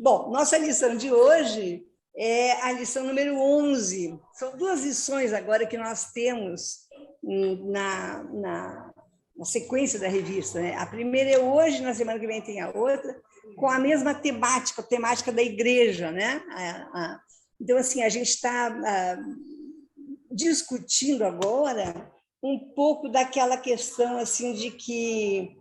Bom, nossa lição de hoje é a lição número 11. São 2 lições agora que nós temos na sequência da revista, né? A primeira é hoje, na semana que vem tem a outra, com a mesma temática, a temática da igreja, né? Então, assim, a gente está discutindo agora um pouco daquela questão assim de que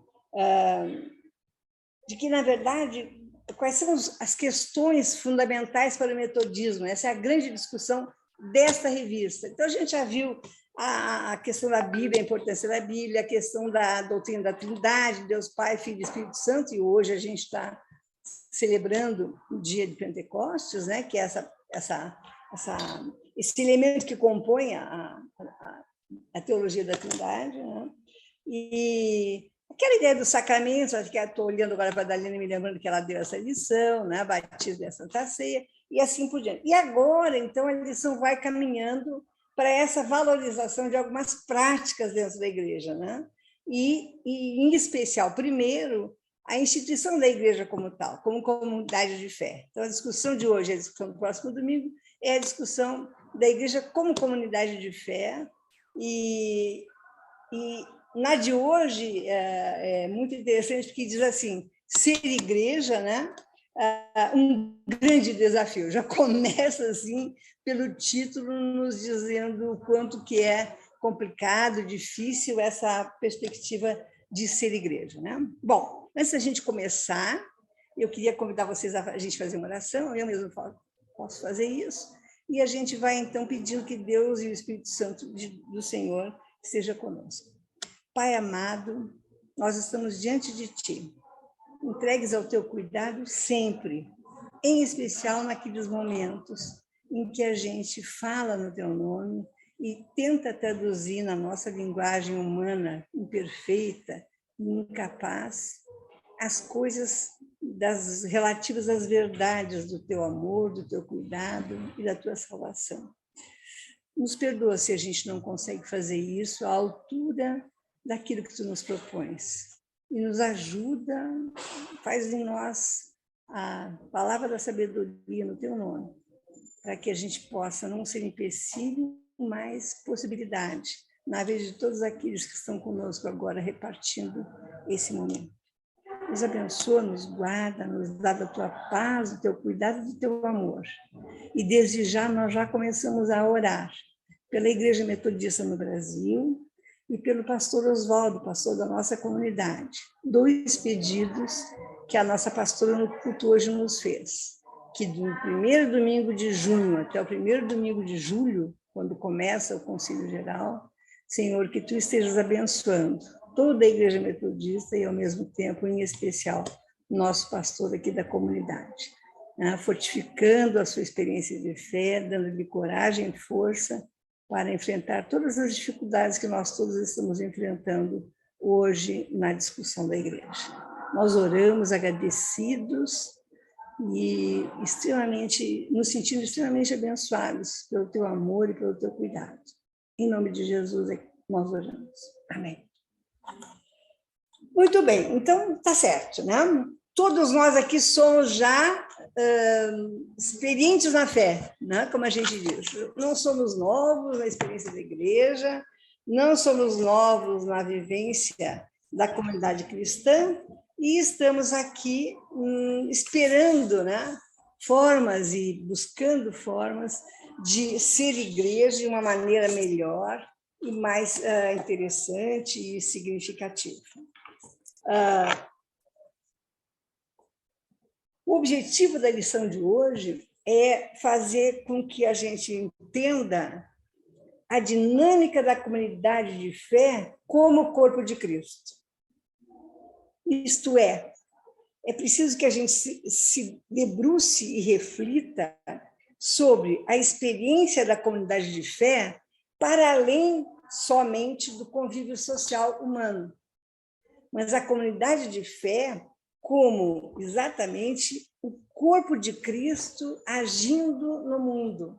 na verdade, quais são as questões fundamentais para o metodismo. Essa é a grande discussão desta revista. Então, a gente já viu a questão da Bíblia, a importância da Bíblia, a questão da doutrina da Trindade, Deus Pai, Filho e Espírito Santo, e hoje a gente está celebrando o dia de Pentecostes, né? Que é esse elemento que compõe a teologia da Trindade, né? E aquela ideia dos sacramentos, acho que estou olhando agora para a Dalina, me lembrando que ela deu essa lição, né? Batismo e a Santa Ceia, e assim por diante. E agora, então, a lição vai caminhando para essa valorização de algumas práticas dentro da igreja, né? E em especial, primeiro, a instituição da igreja como tal, como comunidade de fé. Então, a discussão de hoje, a discussão do próximo domingo, é a discussão da igreja como comunidade de fé, e na de hoje é muito interessante, porque diz assim, ser igreja, né? Um grande desafio. Já começa assim pelo título nos dizendo o quanto que é complicado, difícil essa perspectiva de ser igreja, né? Bom, antes da gente começar, eu queria convidar vocês a gente fazer uma oração, eu mesmo posso fazer isso, e a gente vai então pedindo que Deus e o Espírito Santo do Senhor esteja conosco. Pai amado, nós estamos diante de Ti, entregues ao Teu cuidado sempre, em especial naqueles momentos em que a gente fala no Teu nome e tenta traduzir na nossa linguagem humana imperfeita e incapaz as coisas relativas às verdades do Teu amor, do Teu cuidado e da Tua salvação. Nos perdoa se a gente não consegue fazer isso à altura daquilo que Tu nos propões. E nos ajuda, faz em nós a palavra da sabedoria no Teu nome, para que a gente possa não ser empecilho, mas possibilidade, na vez de todos aqueles que estão conosco agora repartindo esse momento. Nos abençoa, nos guarda, nos dá da Tua paz, do Teu cuidado e do Teu amor. E desde já nós já começamos a orar pela Igreja Metodista no Brasil e pelo pastor Oswaldo, pastor da nossa comunidade. 2 pedidos que a nossa pastora no culto hoje nos fez, que do primeiro domingo de junho até o primeiro domingo de julho, quando começa o Concílio Geral, Senhor, que Tu estejas abençoando toda a Igreja Metodista e, ao mesmo tempo, em especial, nosso pastor aqui da comunidade, né? Fortificando a sua experiência de fé, dando-lhe coragem e força para enfrentar todas as dificuldades que nós todos estamos enfrentando hoje na discussão da igreja. Nós oramos agradecidos e nos sentindo extremamente abençoados pelo Teu amor e pelo Teu cuidado. Em nome de Jesus nós oramos. Amém. Muito bem, então tá certo, né? Todos nós aqui somos já experientes na fé, né? Como a gente diz. Não somos novos na experiência da igreja, não somos novos na vivência da comunidade cristã, e estamos aqui esperando, né? Formas e buscando formas de ser igreja de uma maneira melhor e mais interessante e significativa. O objetivo da lição de hoje é fazer com que a gente entenda a dinâmica da comunidade de fé como o corpo de Cristo. Isto é preciso que a gente se debruce e reflita sobre a experiência da comunidade de fé para além somente do convívio social humano, mas a comunidade de fé como exatamente o corpo de Cristo agindo no mundo.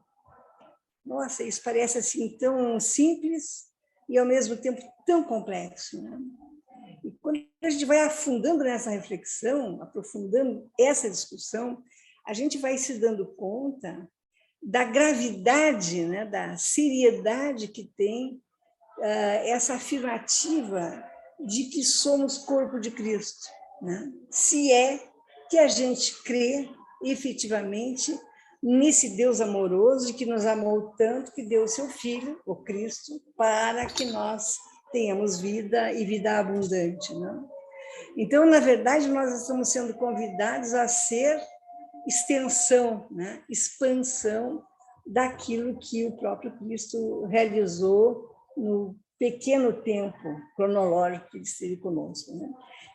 Nossa, isso parece assim tão simples e ao mesmo tempo tão complexo, né? E quando a gente vai afundando nessa reflexão, aprofundando essa discussão, a gente vai se dando conta da gravidade, né, da seriedade que tem essa afirmativa de que somos corpo de Cristo, né? Se é que a gente crê efetivamente nesse Deus amoroso que nos amou tanto que deu o seu Filho, o Cristo, para que nós tenhamos vida e vida abundante, né? Então, na verdade, nós estamos sendo convidados a ser extensão, né? Expansão daquilo que o próprio Cristo realizou no pequeno tempo cronológico que ele esteve conosco, né?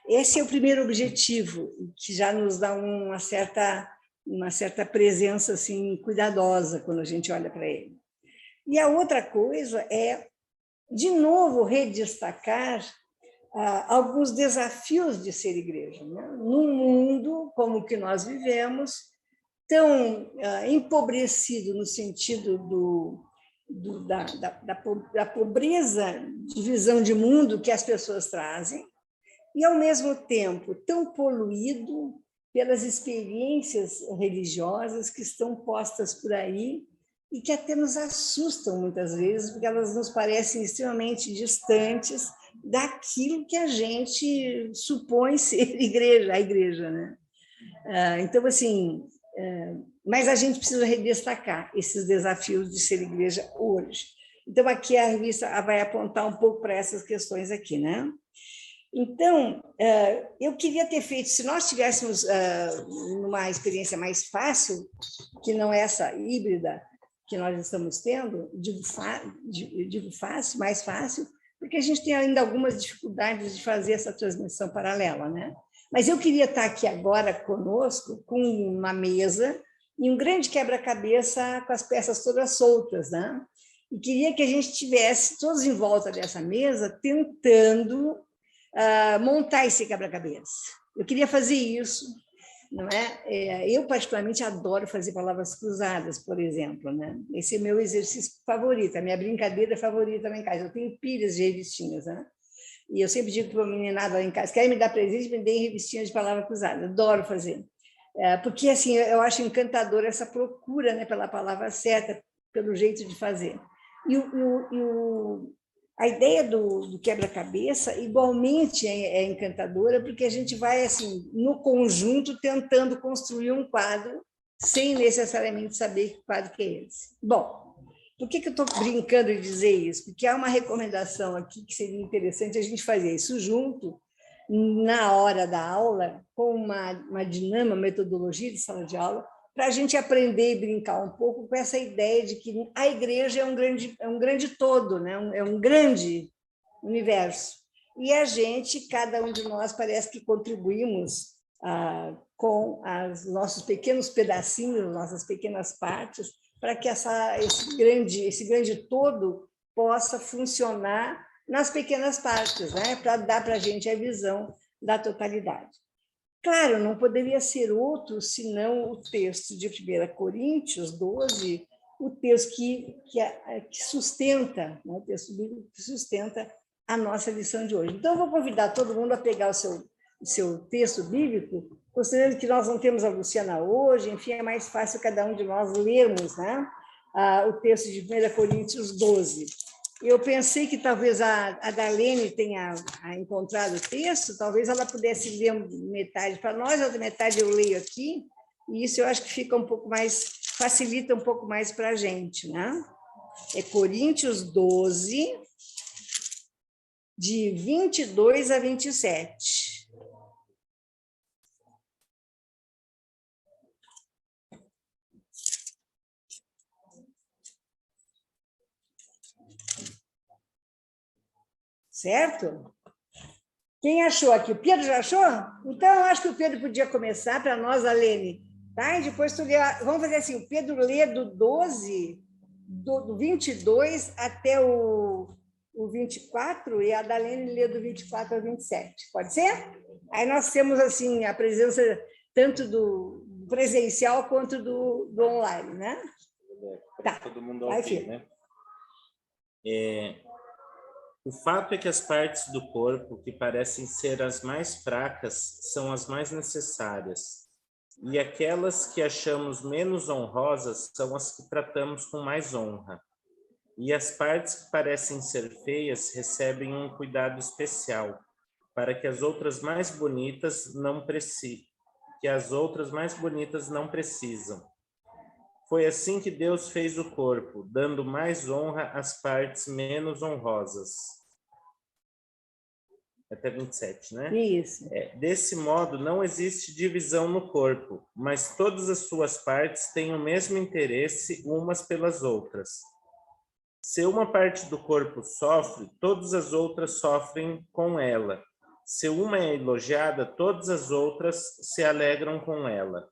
Esse é o primeiro objetivo, que já nos dá uma certa presença assim cuidadosa quando a gente olha para ele. E a outra coisa é, de novo, redestacar alguns desafios de ser igreja, né? Num mundo como o que nós vivemos, tão empobrecido no sentido da pobreza de visão de mundo que as pessoas trazem, e, ao mesmo tempo, tão poluído pelas experiências religiosas que estão postas por aí e que até nos assustam muitas vezes, porque elas nos parecem extremamente distantes daquilo que a gente supõe ser a igreja, né? Então, assim, mas a gente precisa redestacar esses desafios de ser igreja hoje. Então, aqui a revista vai apontar um pouco para essas questões aqui, né? Então, eu queria ter feito, se nós tivéssemos uma experiência mais fácil, que não essa híbrida que nós estamos tendo, digo fácil, mais fácil, porque a gente tem ainda algumas dificuldades de fazer essa transmissão paralela, né? Mas eu queria estar aqui agora conosco, com uma mesa e um grande quebra-cabeça com as peças todas soltas, né? E queria que a gente estivesse todos em volta dessa mesa tentando montar esse quebra-cabeça. Eu queria fazer isso, não é? Eu, particularmente, adoro fazer palavras cruzadas, por exemplo, né? Esse é o meu exercício favorito, a minha brincadeira favorita lá em casa. Eu tenho pilhas de revistinhas, né? E eu sempre digo para o meninado lá em casa, querem me dar presente, me deem revistinhas de palavra cruzada. Adoro fazer. Porque, assim, eu acho encantadora essa procura, né, pela palavra certa, pelo jeito de fazer. A ideia do quebra-cabeça igualmente é encantadora, porque a gente vai, assim, no conjunto, tentando construir um quadro, sem necessariamente saber que quadro que é esse. Bom, por que eu estou brincando de dizer isso? Porque há uma recomendação aqui que seria interessante a gente fazer isso junto, na hora da aula, com uma dinâmica, uma metodologia de sala de aula, para a gente aprender e brincar um pouco com essa ideia de que a igreja é um grande todo, né? É um grande universo. E a gente, cada um de nós, parece que contribuímos com os nossos pequenos pedacinhos, nossas pequenas partes, para que esse grande todo possa funcionar nas pequenas partes, né? Para dar para a gente a visão da totalidade. Claro, não poderia ser outro senão o texto de 1 Coríntios 12, o texto que sustenta, né? O texto bíblico que sustenta a nossa lição de hoje. Então, eu vou convidar todo mundo a pegar o seu texto bíblico, considerando que nós não temos a Luciana hoje, enfim, é mais fácil cada um de nós lermos, né? O texto de 1 Coríntios 12. Eu pensei que talvez a Darlene tenha encontrado o texto, talvez ela pudesse ler metade para nós, a outra metade eu leio aqui, e isso eu acho que fica um pouco mais, facilita um pouco mais para a gente, né? É Coríntios 12, de 22 a 27. Certo? Quem achou aqui? O Pedro já achou? Então, eu acho que o Pedro podia começar para nós, Alene. Tá? E depois tu lê. Vamos fazer assim: o Pedro lê do 12, do 22 até o 24, e a Dalene lê do 24 ao 27. Pode ser? Aí nós temos assim a presença tanto do presencial quanto do online, né? Tá. Todo mundo ok, né? O fato é que as partes do corpo que parecem ser as mais fracas são as mais necessárias. E aquelas que achamos menos honrosas são as que tratamos com mais honra. E as partes que parecem ser feias recebem um cuidado especial, para que as outras mais bonitas não precisam. Foi assim que Deus fez o corpo, dando mais honra às partes menos honrosas. Até 27, né? Isso. Desse modo, não existe divisão no corpo, mas todas as suas partes têm o mesmo interesse umas pelas outras. Se uma parte do corpo sofre, todas as outras sofrem com ela. Se uma é elogiada, todas as outras se alegram com ela.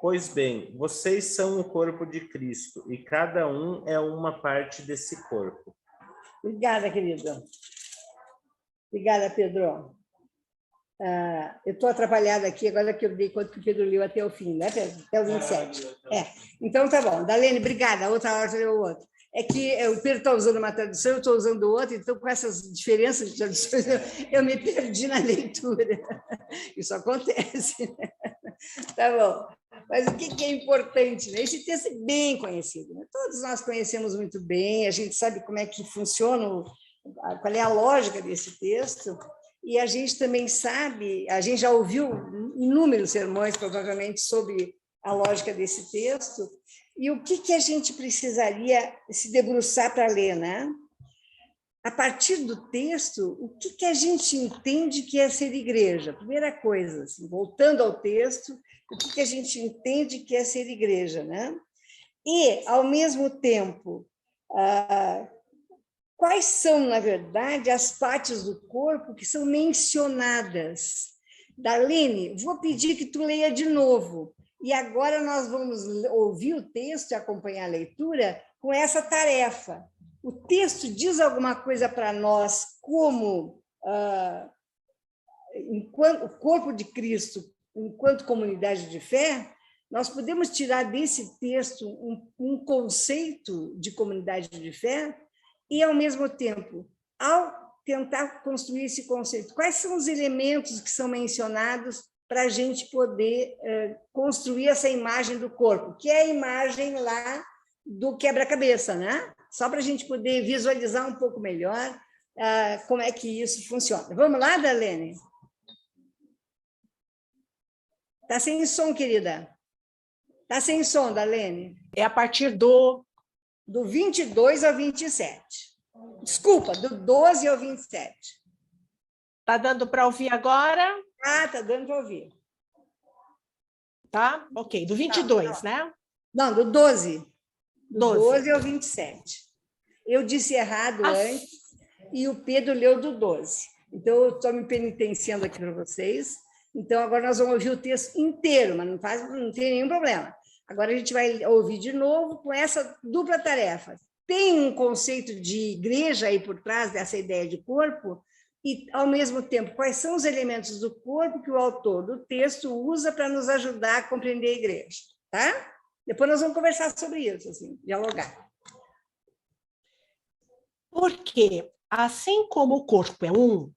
Pois bem, vocês são o corpo de Cristo e cada um é uma parte desse corpo. Obrigada, querida. Obrigada, Pedro. Eu estou atrapalhada aqui, agora que eu dei conta que o Pedro leu até o fim, né, Pedro? Até o 27. Então, tá bom. Dalene, obrigada. Outra hora você leu o outro. É que o Pedro está usando uma tradução, eu estou usando outra, então, com essas diferenças de traduções, eu me perdi na leitura. Isso acontece, né? Tá bom. Mas o que é importante, né? Esse texto é bem conhecido, né? Todos nós conhecemos muito bem, a gente sabe como é que funciona, qual é a lógica desse texto, e a gente também sabe, a gente já ouviu inúmeros sermões, provavelmente, sobre a lógica desse texto, e o que a gente precisaria se debruçar para ler, né? A partir do texto, o que a gente entende que é ser igreja? Primeira coisa, assim, voltando ao texto, o que a gente entende que é ser igreja, né? E, ao mesmo tempo, quais são, na verdade, as partes do corpo que são mencionadas? Darlene, vou pedir que tu leia de novo. E agora nós vamos ouvir o texto e acompanhar a leitura com essa tarefa. O texto diz alguma coisa para nós como enquanto o corpo de Cristo, enquanto comunidade de fé, nós podemos tirar desse texto um conceito de comunidade de fé e, ao mesmo tempo, ao tentar construir esse conceito, quais são os elementos que são mencionados para a gente poder construir essa imagem do corpo, que é a imagem lá do quebra-cabeça, né? Só para a gente poder visualizar um pouco melhor como é que isso funciona. Vamos lá, Darlene? Está sem som, querida. Está sem som, Darlene. É a partir do 22 ao 27. Desculpa, do 12 ao 27. Está dando para ouvir agora? Está dando para ouvir. Tá? Ok, do 22, né? Não, do 12. Do 12 ao 27. Eu disse errado antes e o Pedro leu do 12. Então, eu estou me penitenciando aqui para vocês. Então, agora nós vamos ouvir o texto inteiro, mas não tem nenhum problema. Agora a gente vai ouvir de novo com essa dupla tarefa. Tem um conceito de igreja aí por trás dessa ideia de corpo e, ao mesmo tempo, quais são os elementos do corpo que o autor do texto usa para nos ajudar a compreender a igreja, tá? Depois nós vamos conversar sobre isso, assim, dialogar. Porque, assim como o corpo é um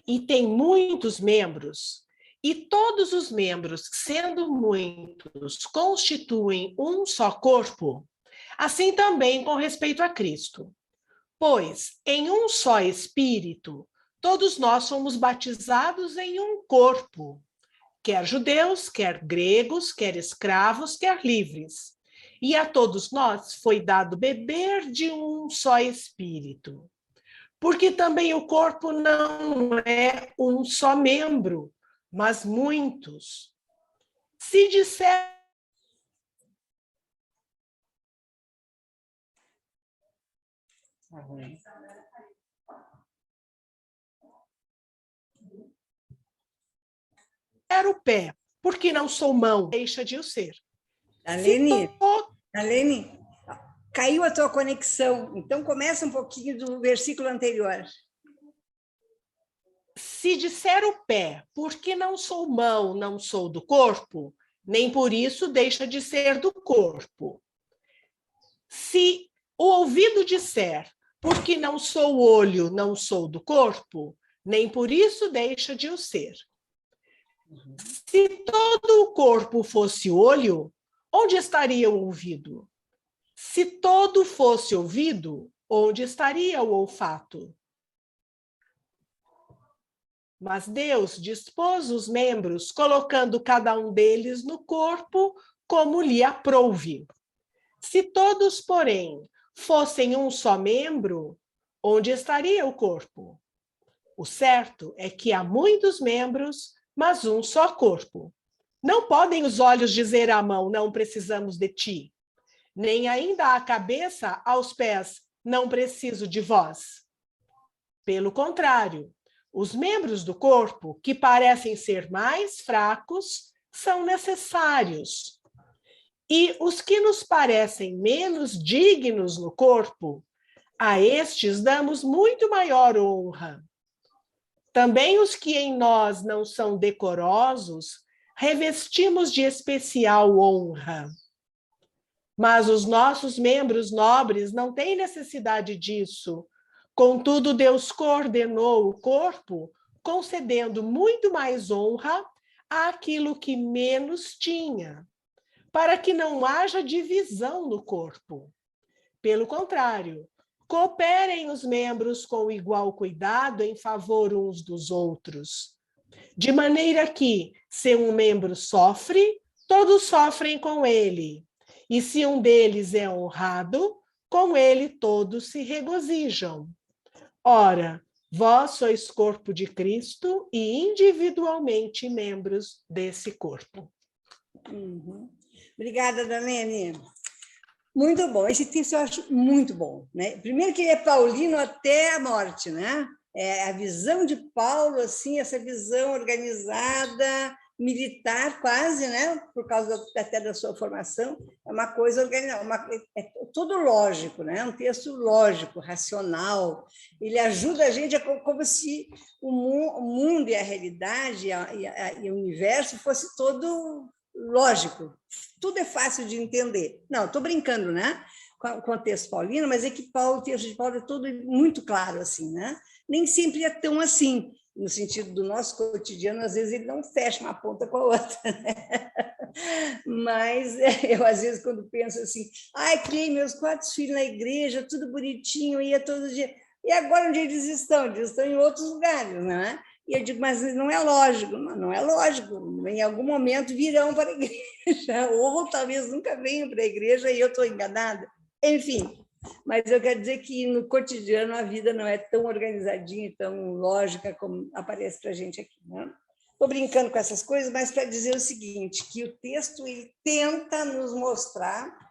e tem muitos membros, e todos os membros, sendo muitos, constituem um só corpo, assim também com respeito a Cristo. Pois, em um só Espírito, todos nós somos batizados em um corpo, quer judeus, quer gregos, quer escravos, quer livres. E a todos nós foi dado beber de um só Espírito. Porque também o corpo não é um só membro, mas muitos. Se disser o pé, porque não sou mão, deixa de o ser. Darlene, caiu a tua conexão, então começa um pouquinho do versículo anterior. Se disser o pé, porque não sou mão, não sou do corpo, nem por isso deixa de ser do corpo. Se o ouvido disser, porque não sou olho, não sou do corpo, nem por isso deixa de o ser. Se todo o corpo fosse olho, onde estaria o ouvido? Se todo fosse ouvido, onde estaria o olfato? Mas Deus dispôs os membros, colocando cada um deles no corpo como lhe aprouve. Se todos, porém, fossem um só membro, onde estaria o corpo? O certo é que há muitos membros, mas um só corpo. Não podem os olhos dizer à mão, não precisamos de ti, nem ainda a cabeça aos pés, não preciso de vós. Pelo contrário, os membros do corpo, que parecem ser mais fracos, são necessários. E os que nos parecem menos dignos no corpo, a estes damos muito maior honra. Também os que em nós não são decorosos, revestimos de especial honra. Mas os nossos membros nobres não têm necessidade disso. Contudo, Deus coordenou o corpo, concedendo muito mais honra àquilo que menos tinha, para que não haja divisão no corpo. Pelo contrário, cooperem os membros com igual cuidado em favor uns dos outros, de maneira que, se um membro sofre, todos sofrem com ele, e se um deles é honrado, com ele todos se regozijam. Ora, vós sois corpo de Cristo e individualmente membros desse corpo. Obrigada, Darlene. Muito bom. Esse texto eu acho muito bom, né? Primeiro que ele é paulino até a morte, né? É a visão de Paulo, assim, essa visão organizada, militar quase, né? Por causa até da sua formação, é uma coisa organizada, é tudo lógico, né? Um texto lógico, racional. Ele ajuda a gente como se o mundo e a realidade e o universo fosse todo lógico. Tudo é fácil de entender. Não, estou brincando, né? Com o texto paulino, mas é que o texto de Paulo é todo muito claro, assim, né? Nem sempre é tão assim, no sentido do nosso cotidiano, às vezes ele não fecha uma ponta com a outra, né? Mas eu, às vezes, quando penso assim, criei meus 4 filhos na igreja, tudo bonitinho, ia todo dia. E agora onde eles estão? Eles estão em outros lugares, não é? E eu digo, mas não é lógico, não é lógico. Em algum momento virão para a igreja, ou talvez nunca venham para a igreja e eu estou enganada. Enfim, mas eu quero dizer que no cotidiano a vida não é tão organizadinha, tão lógica como aparece para a gente aqui. Estou brincando com essas coisas, mas para dizer o seguinte, que o texto ele tenta nos mostrar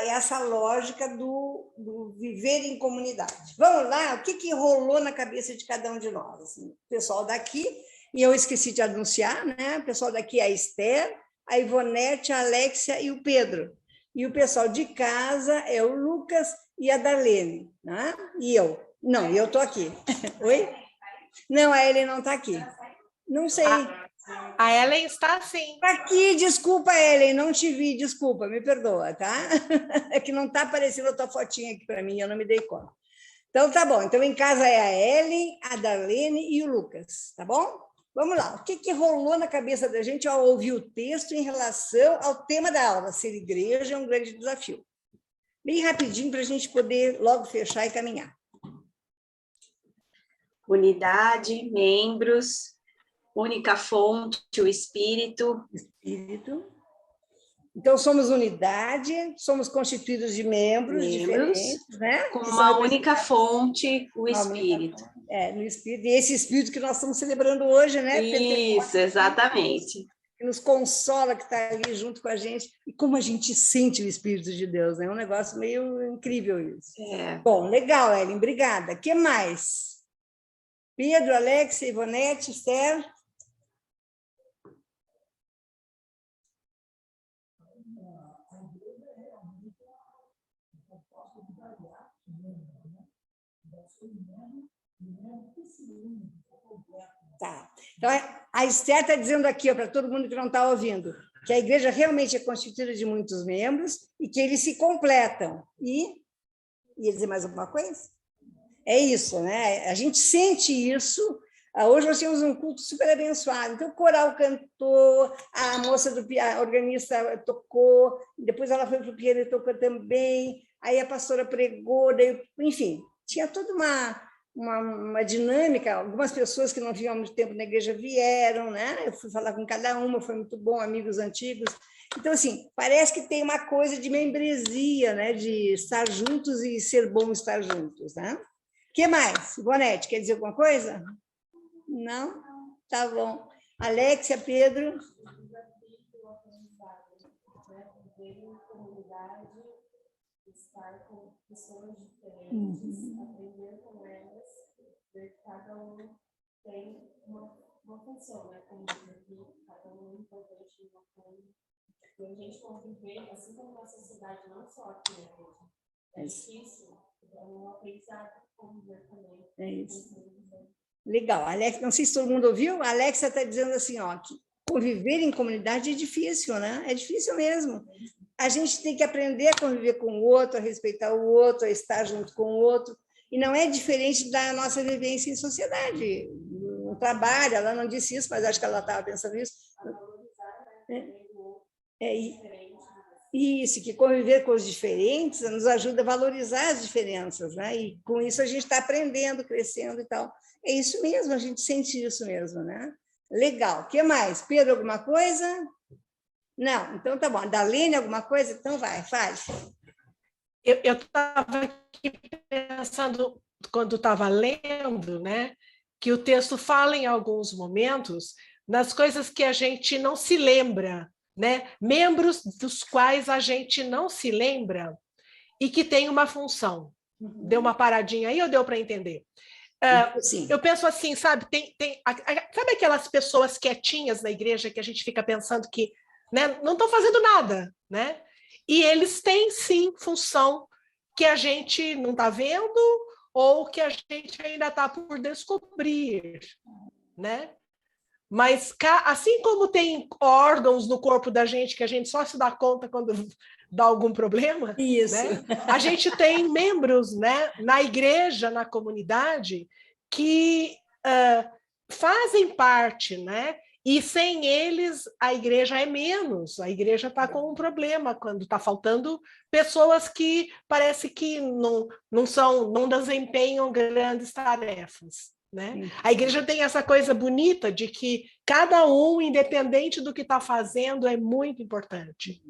essa lógica do viver em comunidade. Vamos lá, o que rolou na cabeça de cada um de nós? Assim, o pessoal daqui, e eu esqueci de anunciar, né? O pessoal daqui é a Esther, a Ivonete, a Alexia e o Pedro. E o pessoal de casa é o Lucas e a Darlene, né? E eu. Não, eu estou aqui. Oi? Não, a Ellen não está aqui. Não sei. A Ellen está sim. Está aqui, desculpa, Ellen, não te vi, desculpa, me perdoa, tá? É que não está aparecendo a tua fotinha aqui para mim, eu não me dei conta. Então, tá bom. Então, em casa é a Ellen, a Darlene e o Lucas, tá bom? Vamos lá. O que rolou na cabeça da gente ao ouvir o texto em relação ao tema da aula? Ser igreja é um grande desafio. Bem rapidinho para a gente poder logo fechar e caminhar. Unidade, membros, única fonte, o Espírito. Espírito. Então, somos unidade, somos constituídos de membros diferentes, né? Com uma única fonte, o Espírito. No Espírito. E esse Espírito que nós estamos celebrando hoje, né? Isso, exatamente. Que nos consola, que está ali junto com a gente. E como a gente sente o Espírito de Deus, né? É um negócio meio incrível isso. Bom, legal, Ellen, obrigada. O que mais? Pedro, Alexia, Ivonete, Esther... Tá. Então, a Esther está dizendo aqui, para todo mundo que não está ouvindo, que a igreja realmente é constituída de muitos membros e que eles se completam. E ia dizer mais alguma coisa? É isso, né? A gente sente isso Hoje nós tínhamos um culto super abençoado. Então, o coral cantou, a moça do piano, a organista tocou, depois ela foi para o piano e tocou também, aí a pastora pregou, daí, enfim, tinha toda uma dinâmica. Algumas pessoas que não vinham há muito tempo na igreja vieram, né? Eu fui falar com cada uma, foi muito bom, amigos antigos. Então, assim, parece que tem uma coisa de membresia, né? De estar juntos e ser bom estar juntos, né? O que mais? Ivonete, quer dizer alguma coisa? Não? Tá bom. Alexia, Pedro? Estar com pessoas diferentes, aprender com elas, ver que cada um tem uma função, né? Como cada um é importante em uma coisa. E a gente conviver, assim como na sociedade, não só aqui na igreja. É difícil, é um aprendizado conviver também. É isso. Legal. Alex, não sei se todo mundo ouviu, a Alexia está dizendo assim, ó, que conviver em comunidade é difícil, né? É difícil mesmo. A gente tem que aprender a conviver com o outro, a respeitar o outro, a estar junto com o outro. E não é diferente da nossa vivência em sociedade. No trabalho, ela não disse isso, mas acho que ela estava pensando nisso. Isso, que conviver com os diferentes nos ajuda a valorizar as diferenças, né? E com isso a gente está aprendendo, crescendo e tal. É isso mesmo, a gente sente isso mesmo, né? Legal. O que mais? Pedro, alguma coisa? Não, então tá bom. Dalene, alguma coisa? Então vai, faz. Eu estava aqui pensando, quando estava lendo, né, que o texto fala em alguns momentos nas coisas que a gente não se lembra, né? Membros dos quais a gente não se lembra e que tem uma função. Deu uma paradinha aí ou deu para entender? Eu penso assim, sabe? Sabe aquelas pessoas quietinhas na igreja que a gente fica pensando que, né, não estão fazendo nada, né? E eles têm, sim, função que a gente não está vendo ou que a gente ainda está por descobrir, né? Mas, assim como tem órgãos no corpo da gente que a gente só se dá conta quando dá algum problema, né? A gente tem membros, né, na igreja, na comunidade, que fazem parte, né? E sem eles, a igreja é menos. A igreja está com um problema quando está faltando pessoas que parece que não desempenham grandes tarefas. Né? A igreja tem essa coisa bonita de que cada um, independente do que está fazendo, é muito importante.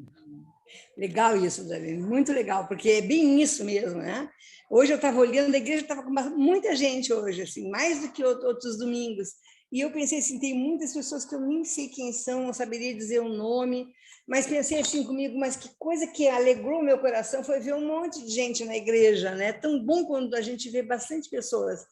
Legal isso, Dalene, muito legal, porque é bem isso mesmo, né? Hoje eu estava olhando, a igreja estava com muita gente hoje, assim, mais do que outros domingos, e eu pensei assim, tem muitas pessoas que eu nem sei quem são, não saberia dizer o nome, mas pensei assim comigo, mas que coisa que alegrou meu coração foi ver um monte de gente na igreja, né? Tão bom quando a gente vê bastante pessoas.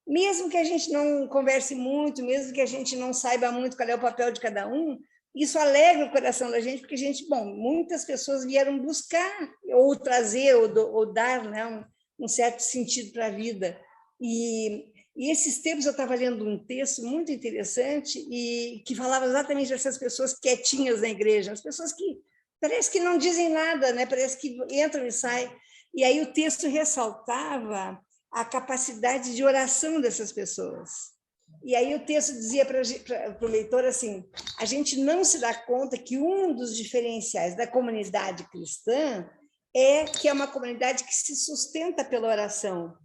Mesmo que a gente não converse muito, mesmo que a gente não saiba muito qual é o papel de cada um, isso alegra o coração da gente, porque a gente, bom, muitas pessoas vieram buscar, ou trazer, ou dar, né, um certo sentido para a vida. E esses tempos eu estava lendo um texto muito interessante e que falava exatamente dessas pessoas quietinhas na igreja, as pessoas que parece que não dizem nada, né, parece que entram e saem. E aí o texto ressaltava a capacidade de oração dessas pessoas. E aí o texto dizia para o leitor assim, a gente não se dá conta que um dos diferenciais da comunidade cristã é que é uma comunidade que se sustenta pela oração.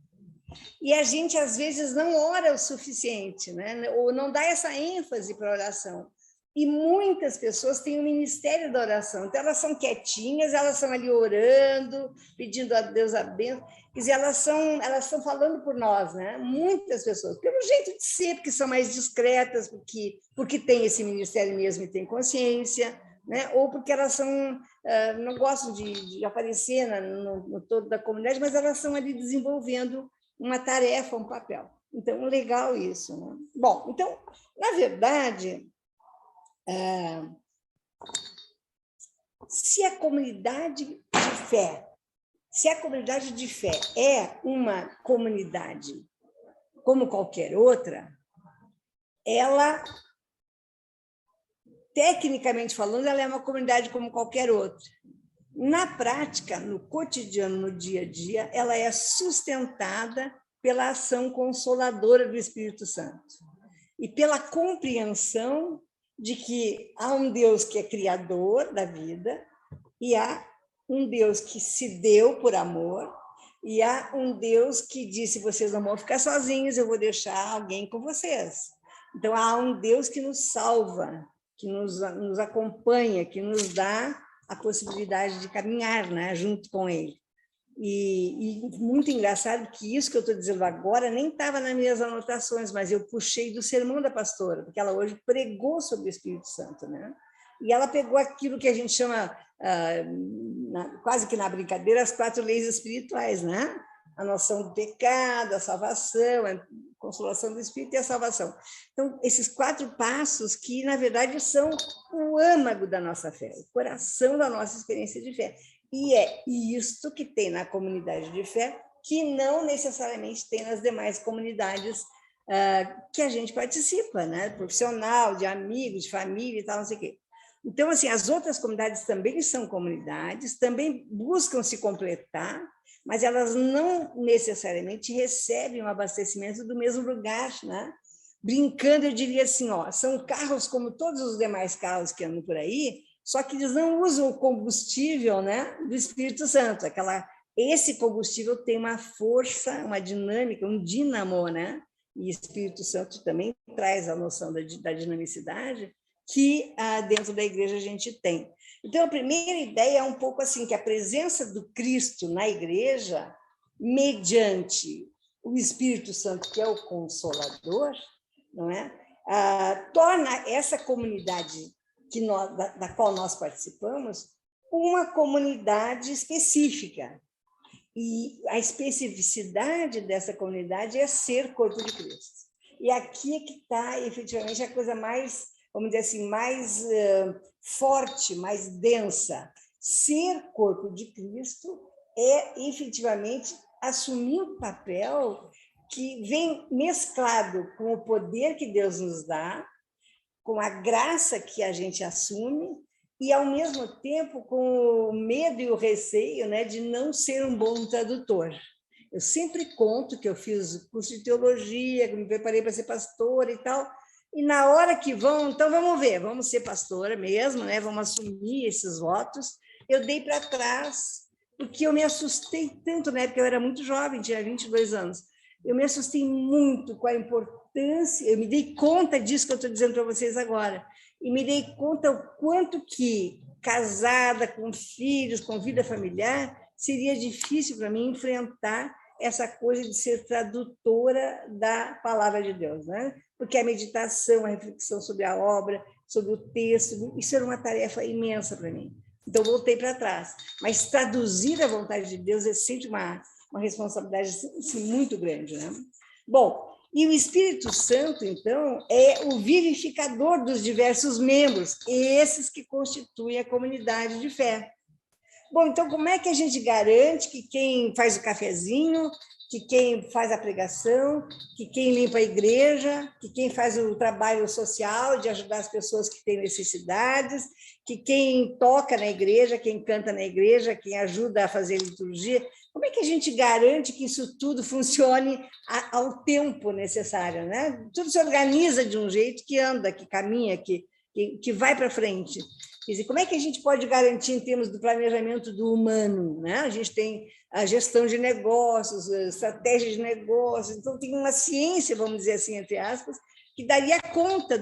E a gente, às vezes, não ora o suficiente, né? Ou não dá essa ênfase para a oração. E muitas pessoas têm o ministério da oração. Então, elas são quietinhas, elas estão ali orando, pedindo a Deus a bênção. Quer dizer, elas estão falando por nós, né? Muitas pessoas, pelo jeito de ser, porque são mais discretas, porque têm esse ministério mesmo e têm consciência, né? Ou porque elas não gostam de aparecer no todo da comunidade, mas elas estão ali desenvolvendo uma tarefa, um papel. Então, legal isso, né? Bom, então, na verdade, se a comunidade de fé é uma comunidade como qualquer outra, ela, tecnicamente falando, ela é uma comunidade como qualquer outra. Na prática, no cotidiano, no dia a dia, ela é sustentada pela ação consoladora do Espírito Santo. e pela compreensão de que há um Deus que é criador da vida, e há um Deus que se deu por amor, e há um Deus que disse: vocês não vão ficar sozinhos, eu vou deixar alguém com vocês. Então, há um Deus que nos salva, que nos acompanha, que nos dá a possibilidade de caminhar, né, junto com Ele. E muito engraçado que isso que eu estou dizendo agora nem estava nas minhas anotações, mas eu puxei do sermão da pastora, porque ela hoje pregou sobre o Espírito Santo, né? E ela pegou aquilo que a gente chama, quase que na brincadeira, as 4 leis espirituais, né? A noção do pecado, a salvação, a consolação do Espírito e a salvação. Então, esses 4 passos que, na verdade, são o âmago da nossa fé, o coração da nossa experiência de fé. E é isto que tem na comunidade de fé, que não necessariamente tem nas demais comunidades que a gente participa, né? Profissional, de amigos, de família e tal, não sei o quê. Então, assim, as outras comunidades também são comunidades, também buscam se completar, mas elas não necessariamente recebem o abastecimento do mesmo lugar, né? Brincando, eu diria assim, ó, são carros como todos os demais carros que andam por aí, só que eles não usam o combustível, né, do Espírito Santo. Esse combustível tem uma força, uma dinâmica, um dínamo, né? E o Espírito Santo também traz a noção da dinamicidade que dentro da igreja a gente tem. Então, a primeira ideia é um pouco assim, que a presença do Cristo na igreja, mediante o Espírito Santo, que é o Consolador, não é? Torna essa comunidade da qual nós participamos uma comunidade específica. E a especificidade dessa comunidade é ser corpo de Cristo. E aqui é que está, efetivamente, a coisa mais, vamos dizer assim, mais forte, mais densa. Ser corpo de Cristo é, efetivamente, assumir um papel que vem mesclado com o poder que Deus nos dá, com a graça que a gente assume, e, ao mesmo tempo, com o medo e o receio, né, de não ser um bom tradutor. Eu sempre conto que eu fiz curso de teologia, que me preparei para ser pastora e tal, e na hora que então vamos ver, vamos ser pastora mesmo, né, vamos assumir esses votos, eu dei para trás, porque eu me assustei tanto, né, porque eu era muito jovem, tinha 22 anos, eu me assustei muito com a importância, eu me dei conta disso que eu estou dizendo para vocês agora, e me dei conta o quanto que, casada, com filhos, com vida familiar, seria difícil para mim enfrentar essa coisa de ser tradutora da palavra de Deus, né? Porque a meditação, a reflexão sobre a obra, sobre o texto, isso era uma tarefa imensa para mim. Então, voltei para trás. Mas traduzir a vontade de Deus é sempre uma responsabilidade assim, muito grande, né? Bom, e o Espírito Santo, então, é o vivificador dos diversos membros, esses que constituem a comunidade de fé. Bom, então, como é que a gente garante que quem faz o cafezinho, que quem faz a pregação, que quem limpa a igreja, que quem faz o trabalho social de ajudar as pessoas que têm necessidades, que quem toca na igreja, quem canta na igreja, quem ajuda a fazer liturgia, como é que a gente garante que isso tudo funcione ao tempo necessário, né? Tudo se organiza de um jeito que anda, que caminha, que vai para frente. Quer dizer, como é que a gente pode garantir em termos do planejamento do humano, né? A gente tem a gestão de negócios, a estratégia de negócios, então tem uma ciência, vamos dizer assim, entre aspas, que daria conta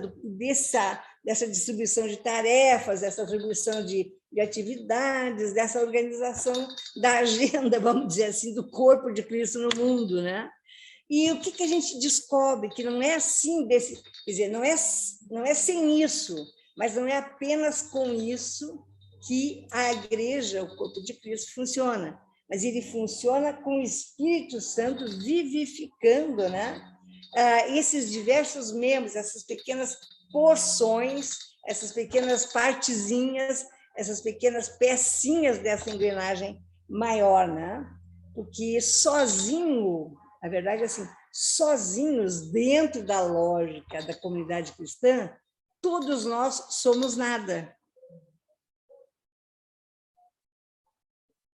dessa distribuição de tarefas, dessa atribuição de atividades, dessa organização da agenda, vamos dizer assim, do corpo de Cristo no mundo, né? E o que a gente descobre? Que não é assim, quer dizer, não é sem isso, mas não é apenas com isso que a igreja, o corpo de Cristo, funciona, mas ele funciona com o Espírito Santo vivificando, né? Esses diversos membros, essas pequenas porções, essas pequenas partezinhas, essas pequenas pecinhas dessa engrenagem maior, né? Porque sozinho, a verdade é assim, sozinhos dentro da lógica da comunidade cristã, todos nós somos nada.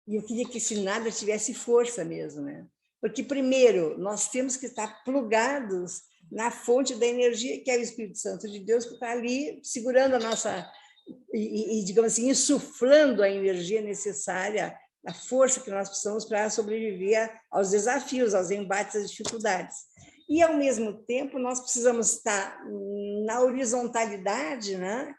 E eu queria que esse nada tivesse força mesmo, né? Porque, primeiro, nós temos que estar plugados na fonte da energia, que é o Espírito Santo de Deus, que está ali segurando a nossa, digamos assim, insuflando a energia necessária, a força que nós precisamos para sobreviver aos desafios, aos embates, às dificuldades. E, ao mesmo tempo, nós precisamos estar na horizontalidade, né?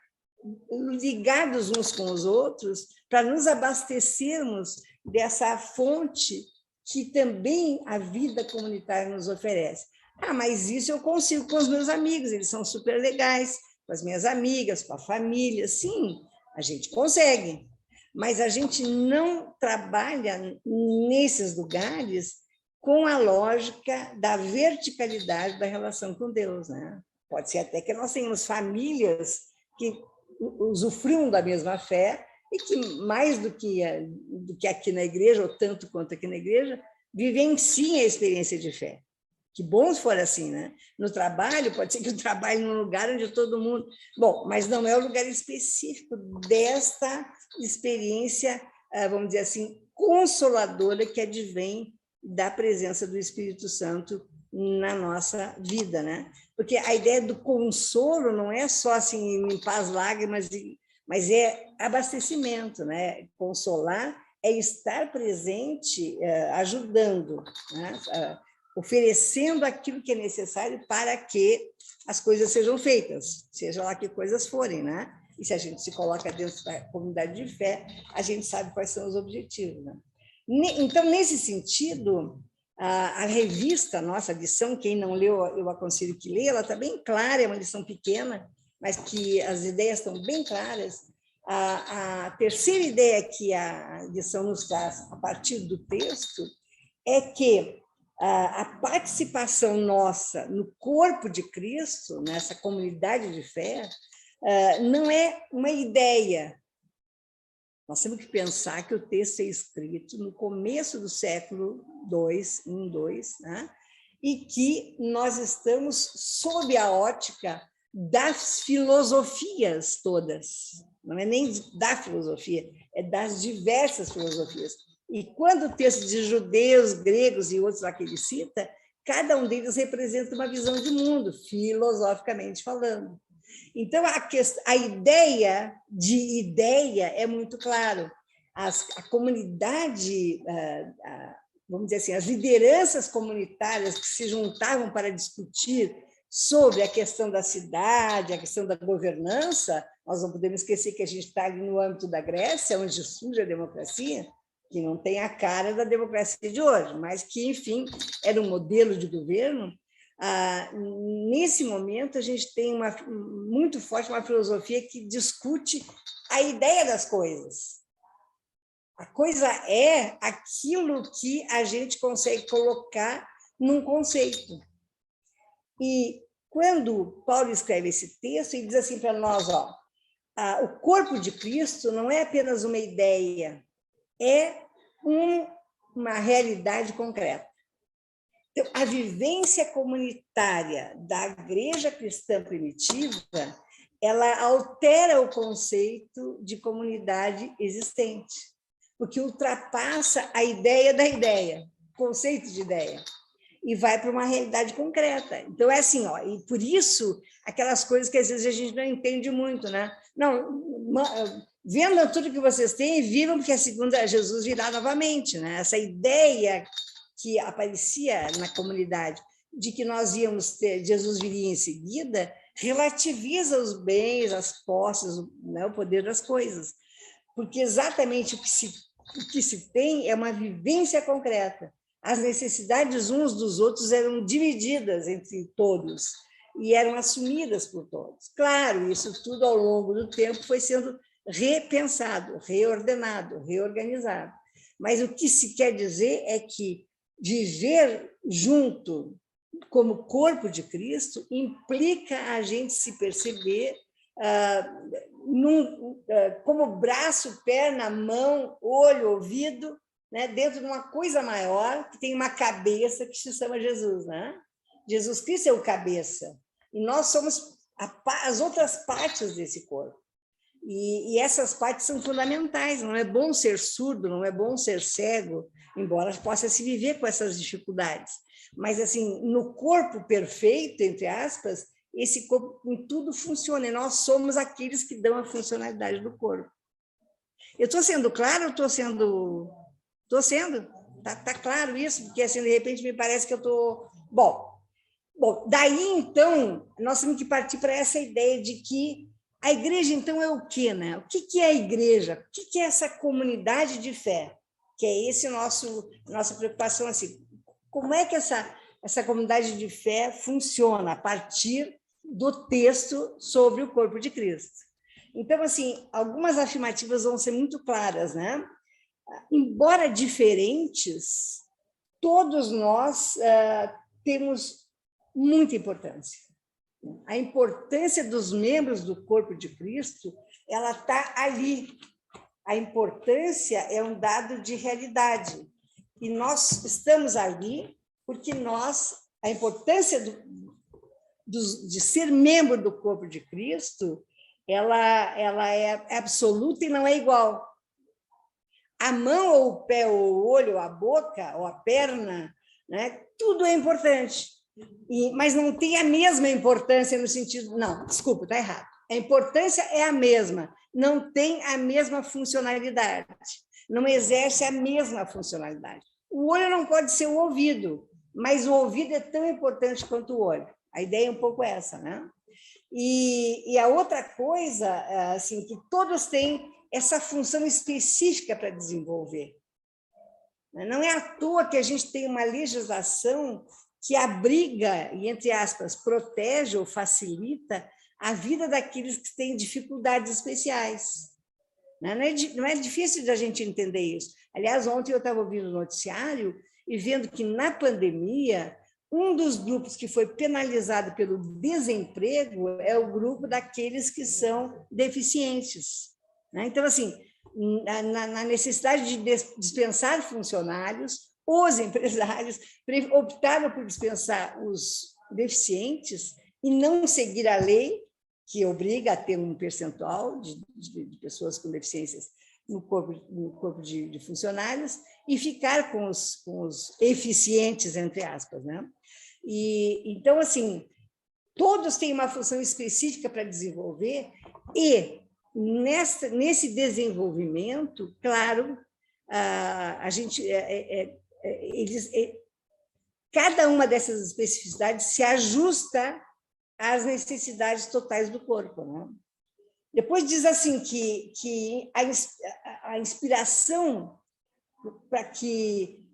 Ligados uns com os outros, para nos abastecermos dessa fonte que também a vida comunitária nos oferece. Mas isso eu consigo com os meus amigos, eles são super legais, com as minhas amigas, com a família. Sim, a gente consegue, mas a gente não trabalha nesses lugares com a lógica da verticalidade da relação com Deus, né? Pode ser até que nós tenhamos famílias que usufruam da mesma fé e que, mais do que aqui na igreja, ou tanto quanto aqui na igreja, vivenciem a experiência de fé. Que bom se for assim, né? No trabalho, pode ser que eu trabalhe num lugar onde todo mundo... Bom, mas não é o lugar específico desta experiência, vamos dizer assim, consoladora que advém da presença do Espírito Santo na nossa vida, né? Porque a ideia do consolo não é só assim limpar as lágrimas, mas é abastecimento, né? Consolar é estar presente, ajudando, né? Oferecendo aquilo que é necessário para que as coisas sejam feitas, seja lá que coisas forem, né? E se a gente se coloca dentro da comunidade de fé, a gente sabe quais são os objetivos, né? Então, nesse sentido, a revista, nossa lição, quem não leu, eu aconselho que leia, ela está bem clara, é uma lição pequena, mas que as ideias estão bem claras. A terceira ideia que a lição nos traz, a partir do texto, é que a participação nossa no corpo de Cristo, nessa comunidade de fé, não é uma ideia. Nós temos que pensar que o texto é escrito no começo do século II, né? E que nós estamos sob a ótica das filosofias todas. Não é nem da filosofia, é das diversas filosofias. E quando o texto de judeus, gregos e outros lá que ele cita, cada um deles representa uma visão de mundo, filosoficamente falando. Então, a ideia de ideia é muito claro. A comunidade, vamos dizer assim, as lideranças comunitárias que se juntavam para discutir sobre a questão da cidade, a questão da governança, nós não podemos esquecer que a gente está ali no âmbito da Grécia, onde surge a democracia, que não tem a cara da democracia de hoje, mas que, enfim, era um modelo de governo. Nesse momento, a gente tem muito forte uma filosofia que discute a ideia das coisas. A coisa é aquilo que a gente consegue colocar num conceito. E quando Paulo escreve esse texto, ele diz assim para nós, o corpo de Cristo não é apenas uma ideia, é uma realidade concreta. Então, a vivência comunitária da igreja cristã primitiva, ela altera o conceito de comunidade existente, porque ultrapassa a ideia da ideia, o conceito de ideia, e vai para uma realidade concreta. Então, é assim, e por isso, aquelas coisas que às vezes a gente não entende muito, né? Não, vendo tudo que vocês têm, vivam porque a segunda Jesus virá novamente, né? Essa ideia que aparecia na comunidade de que nós íamos ter, Jesus viria em seguida, relativiza os bens, as posses, né, o poder das coisas. Porque exatamente o que se tem é uma vivência concreta. As necessidades uns dos outros eram divididas entre todos e eram assumidas por todos. Claro, isso tudo ao longo do tempo foi sendo repensado, reordenado, reorganizado. Mas o que se quer dizer é que viver junto como corpo de Cristo implica a gente se perceber como braço, perna, mão, olho, ouvido, né, dentro de uma coisa maior, que tem uma cabeça que se chama Jesus, né? Jesus Cristo é o cabeça, e nós somos as outras partes desse corpo. E essas partes são fundamentais. Não é bom ser surdo, não é bom ser cego, embora possa se viver com essas dificuldades. Mas, assim, no corpo perfeito, entre aspas, esse corpo em tudo funciona. E nós somos aqueles que dão a funcionalidade do corpo. Eu estou sendo clara ou estou sendo... Estou sendo? Tá claro isso? Porque, assim, de repente, me parece que eu estou... Bom, daí, então, nós temos que partir para essa ideia de que a igreja, então, é o quê, né? O que é a igreja? O que é essa comunidade de fé? Que é esse nossa preocupação, assim, como é que essa comunidade de fé funciona a partir do texto sobre o corpo de Cristo? Então, assim, algumas afirmativas vão ser muito claras, né? Embora diferentes, todos nós temos muita importância. A importância dos membros do corpo de Cristo, ela está ali. A importância é um dado de realidade. E nós estamos ali porque a importância de ser membro do corpo de Cristo, ela é absoluta e não é igual. A mão, ou o pé, ou o olho, ou a boca, ou a perna, né? Tudo é importante. Mas não tem a mesma importância no sentido... Não, desculpa, está errado. A importância é a mesma, não tem a mesma funcionalidade, não exerce a mesma funcionalidade. O olho não pode ser o ouvido, mas o ouvido é tão importante quanto o olho. A ideia é um pouco essa, né? E a outra coisa, assim, que todos têm essa função específica para desenvolver. Não é à toa que a gente tem uma legislação que abriga, e, entre aspas, protege ou facilita a vida daqueles que têm dificuldades especiais. Não é difícil de a gente entender isso. Aliás, ontem eu estava ouvindo o noticiário e vendo que, na pandemia, um dos grupos que foi penalizado pelo desemprego é o grupo daqueles que são deficientes. Então, assim, na necessidade de dispensar funcionários, os empresários optaram por dispensar os deficientes e não seguir a lei, que obriga a ter um percentual de pessoas com deficiências no corpo de funcionários, e ficar com os eficientes, entre aspas, né? Então, assim, todos têm uma função específica para desenvolver, e nesse desenvolvimento, claro, a gente... cada uma dessas especificidades se ajusta às necessidades totais do corpo, né? Depois diz assim que a inspiração para que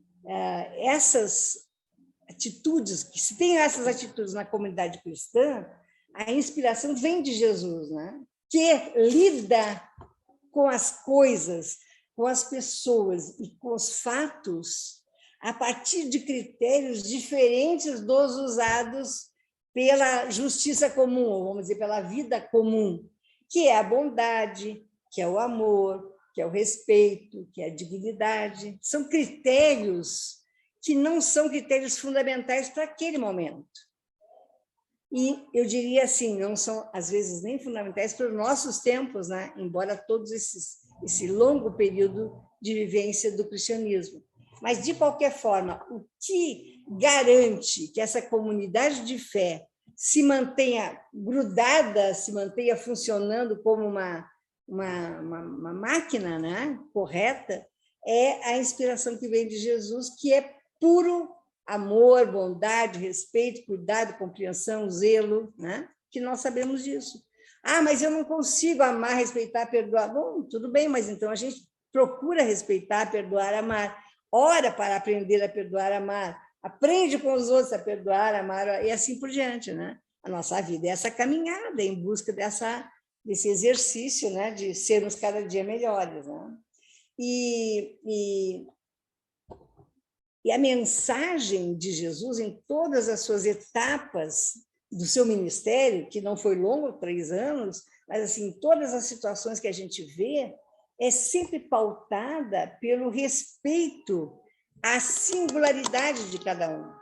essas atitudes, que se tem essas atitudes na comunidade cristã, a inspiração vem de Jesus, né? Que lida com as coisas, com as pessoas e com os fatos a partir de critérios diferentes dos usados pela justiça comum, ou vamos dizer, pela vida comum, que é a bondade, que é o amor, que é o respeito, que é a dignidade. São critérios que não são critérios fundamentais para aquele momento. E eu diria assim, não são, às vezes, nem fundamentais para os nossos tempos, né? Embora todos esse longo período de vivência do cristianismo. Mas, de qualquer forma, o que garante que essa comunidade de fé se mantenha grudada, se mantenha funcionando como uma máquina, né, correta, é a inspiração que vem de Jesus, que é puro amor, bondade, respeito, cuidado, compreensão, zelo, né? Que nós sabemos disso. Ah, mas eu não consigo amar, respeitar, perdoar. Bom, tudo bem, mas então a gente procura respeitar, perdoar, amar. Ora para aprender a perdoar, amar. Aprende com os outros a perdoar, amar, e assim por diante, né? A nossa vida é essa caminhada em busca desse exercício, né? De sermos cada dia melhores, né? E a mensagem de Jesus em todas as suas etapas do seu ministério, que não foi longo, 3 anos, mas assim, todas as situações que a gente vê, é sempre pautada pelo respeito à singularidade de cada um,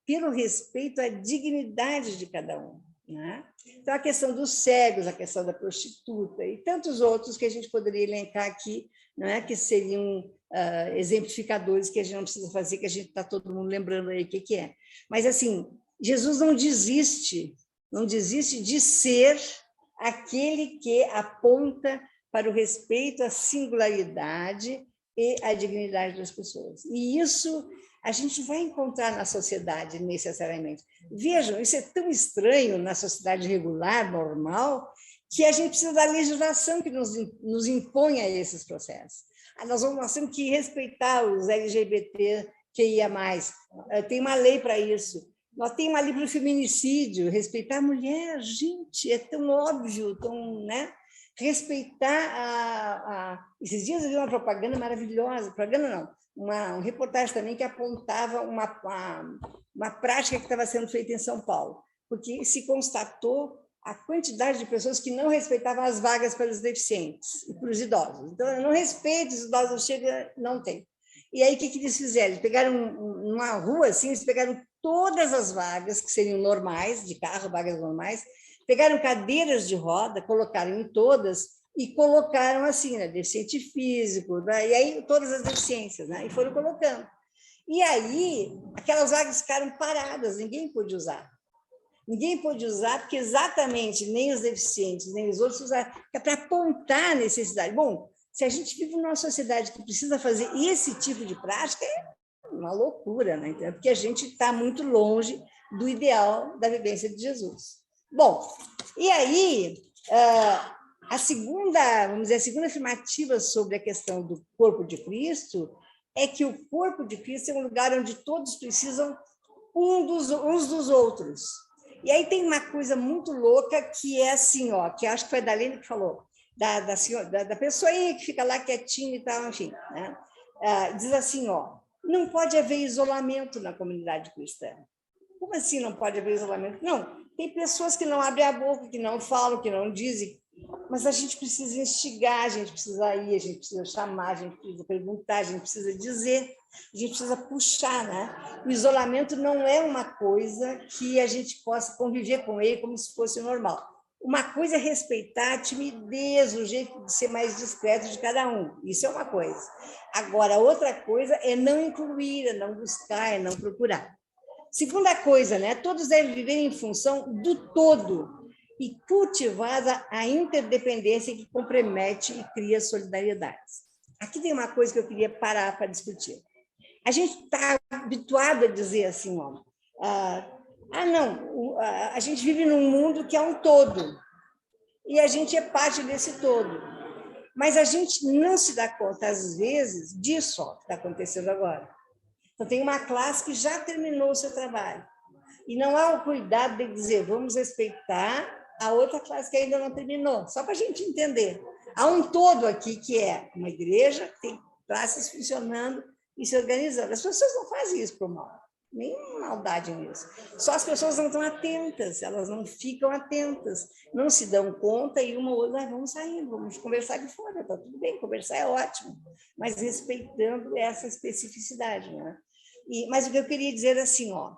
pelo respeito à dignidade de cada um. né? Então, a questão dos cegos, a questão da prostituta e tantos outros que a gente poderia elencar aqui, não é? Que seriam exemplificadores que a gente não precisa fazer, que a gente está todo mundo lembrando aí o que é. Mas, assim, Jesus não desiste de ser aquele que aponta para o respeito à singularidade e à dignidade das pessoas. E isso a gente vai encontrar na sociedade, necessariamente. Vejam, isso é tão estranho na sociedade regular, normal, que a gente precisa da legislação que nos imponha esses processos. Nós temos que respeitar os LGBTQIA+. Tem uma lei para isso. Nós temos uma lei para o feminicídio, respeitar a mulher, gente, é tão óbvio, tão, né? Respeitar Esses dias eu vi uma propaganda maravilhosa, propaganda não, uma reportagem também que apontava uma prática que estava sendo feita em São Paulo, porque se constatou a quantidade de pessoas que não respeitavam as vagas para os deficientes e para os idosos. Então, eu não respeito, os idosos chegam, não tem. E aí, o que eles fizeram? Eles pegaram uma rua, assim, eles pegaram todas as vagas, que seriam normais, de carro, vagas normais, pegaram cadeiras de roda, colocaram em todas e colocaram assim, né, deficiente físico, né, e aí todas as deficiências, né, e foram colocando. E aí, aquelas vagas ficaram paradas, ninguém pôde usar. Ninguém pôde usar, porque exatamente nem os deficientes, nem os outros usaram, é para apontar a necessidade. Bom, se a gente vive numa sociedade que precisa fazer esse tipo de prática, é uma loucura, né? Porque a gente está muito longe do ideal da vivência de Jesus. Bom, e aí, a segunda afirmativa sobre a questão do corpo de Cristo é que o corpo de Cristo é um lugar onde todos precisam uns dos outros. E aí tem uma coisa muito louca que é assim, ó, que acho que foi a Dalene que falou, da pessoa aí que fica lá quietinha e tal, enfim, né? Diz assim, ó, não pode haver isolamento na comunidade cristã. Como assim não pode haver isolamento? Não, tem pessoas que não abrem a boca, que não falam, que não dizem, mas a gente precisa instigar, a gente precisa ir, a gente precisa chamar, a gente precisa perguntar, a gente precisa dizer, a gente precisa puxar, né? O isolamento não é uma coisa que a gente possa conviver com ele como se fosse normal. Uma coisa é respeitar a timidez, o jeito de ser mais discreto de cada um, isso é uma coisa. Agora, outra coisa é não incluir, é não buscar, é não procurar. Segunda coisa, né? Todos devem viver em função do todo e cultivar a interdependência que compromete e cria solidariedade. Aqui tem uma coisa que eu queria parar para discutir. A gente está habituado a dizer assim, ó, não, a gente vive num mundo que é um todo e a gente é parte desse todo. Mas a gente não se dá conta, às vezes, disso ó, que está acontecendo agora. Então, tem uma classe que já terminou o seu trabalho. E não há o cuidado de dizer, vamos respeitar a outra classe que ainda não terminou, só para a gente entender. Há um todo aqui que é uma igreja, que tem classes funcionando e se organizando. As pessoas não fazem isso por mal, nem maldade nisso. Só as pessoas não estão atentas, elas não ficam atentas, não se dão conta e uma ou outra, vamos sair, vamos conversar de fora, está tudo bem, conversar é ótimo, mas respeitando essa especificidade, né? Mas o que eu queria dizer é assim, ó,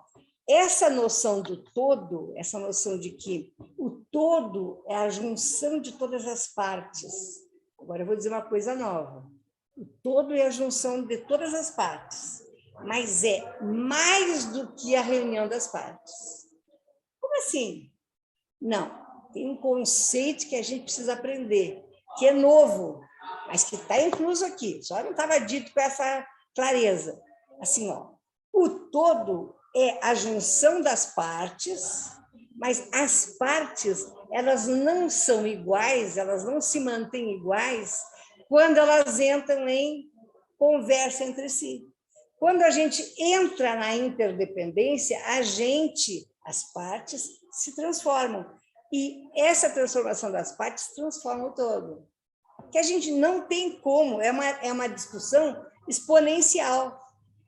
essa noção do todo, essa noção de que o todo é a junção de todas as partes. Agora eu vou dizer uma coisa nova. O todo é a junção de todas as partes, mas é mais do que a reunião das partes. Como assim? Não, tem um conceito que a gente precisa aprender, que é novo, mas que está incluso aqui, só não estava dito com essa clareza. Assim, ó, o todo é a junção das partes, mas as partes, elas não são iguais, elas não se mantêm iguais quando elas entram em conversa entre si. Quando a gente entra na interdependência, as partes se transformam. E essa transformação das partes transforma o todo. Que a gente não tem como, é uma discussão exponencial.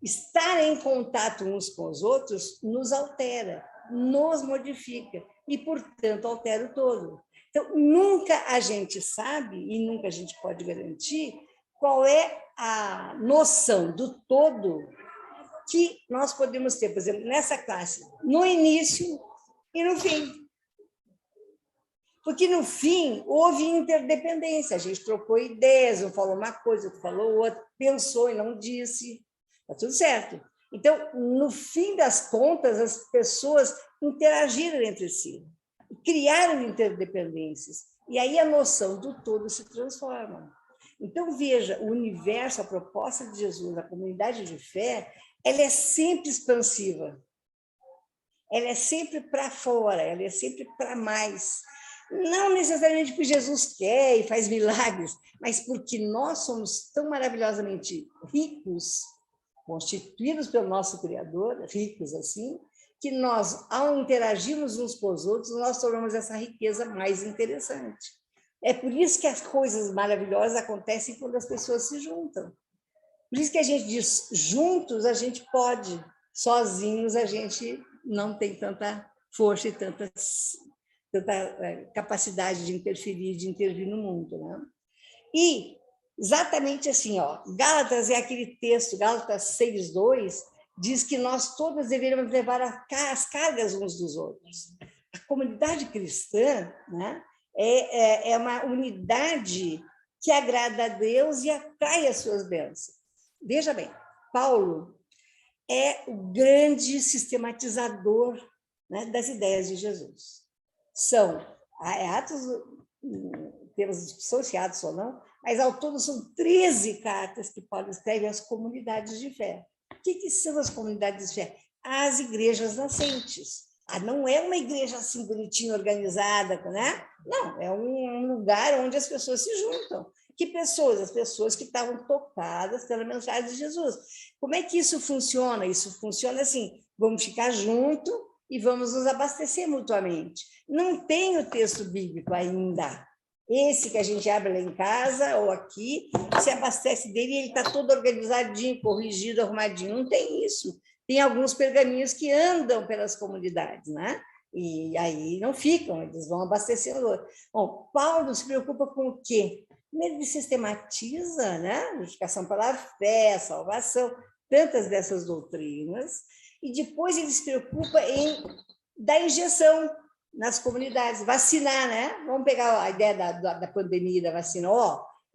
Estar em contato uns com os outros nos altera, nos modifica e, portanto, altera o todo. Então, nunca a gente sabe e nunca a gente pode garantir qual é a noção do todo que nós podemos ter, por exemplo, nessa classe, no início e no fim. Porque, no fim, houve interdependência. A gente trocou ideias, um falou uma coisa, outro falou outra, pensou e não disse. Está tudo certo. Então, no fim das contas, as pessoas interagiram entre si, criaram interdependências. E aí a noção do todo se transforma. Então, veja, o universo, a proposta de Jesus, a comunidade de fé, ela é sempre expansiva. Ela é sempre para fora, ela é sempre para mais. Não necessariamente porque Jesus quer e faz milagres, mas porque nós somos tão maravilhosamente ricos, constituídos pelo nosso Criador, ricos assim, que nós, ao interagirmos uns com os outros, nós tornamos essa riqueza mais interessante. É por isso que as coisas maravilhosas acontecem quando as pessoas se juntam. Por isso que a gente diz, juntos a gente pode, sozinhos a gente não tem tanta força e tanta capacidade de interferir, de intervir no mundo. Né? E exatamente assim, ó, Gálatas é aquele texto, Gálatas 6:2, diz que nós todas deveríamos levar as cargas uns dos outros. A comunidade cristã, né, é uma unidade que agrada a Deus e atrai as suas bênçãos. Veja bem, Paulo é o grande sistematizador, né, das ideias de Jesus. São Atos, temos discussão se Atos ou não, mas ao todo são 13 cartas que Paulo escreve às comunidades de fé. O que são as comunidades de fé? As igrejas nascentes. Não é uma igreja assim bonitinha, organizada, né? Não, é um lugar onde as pessoas se juntam. Que pessoas? As pessoas que estavam tocadas pela mensagem de Jesus. Como é que isso funciona? Isso funciona assim, vamos ficar juntos e vamos nos abastecer mutuamente. Não tem o texto bíblico ainda. Esse que a gente abre lá em casa ou aqui, se abastece dele e ele está todo organizadinho, corrigido, arrumadinho. Não tem isso. Tem alguns pergaminhos que andam pelas comunidades, né? E aí não ficam, eles vão abastecendo. Bom, Paulo se preocupa com o quê? Primeiro, ele sistematiza, né? Justificação pela fé, salvação, tantas dessas doutrinas, e depois ele se preocupa em dar injeção nas comunidades, vacinar, né? Vamos pegar a ideia da pandemia, da vacina.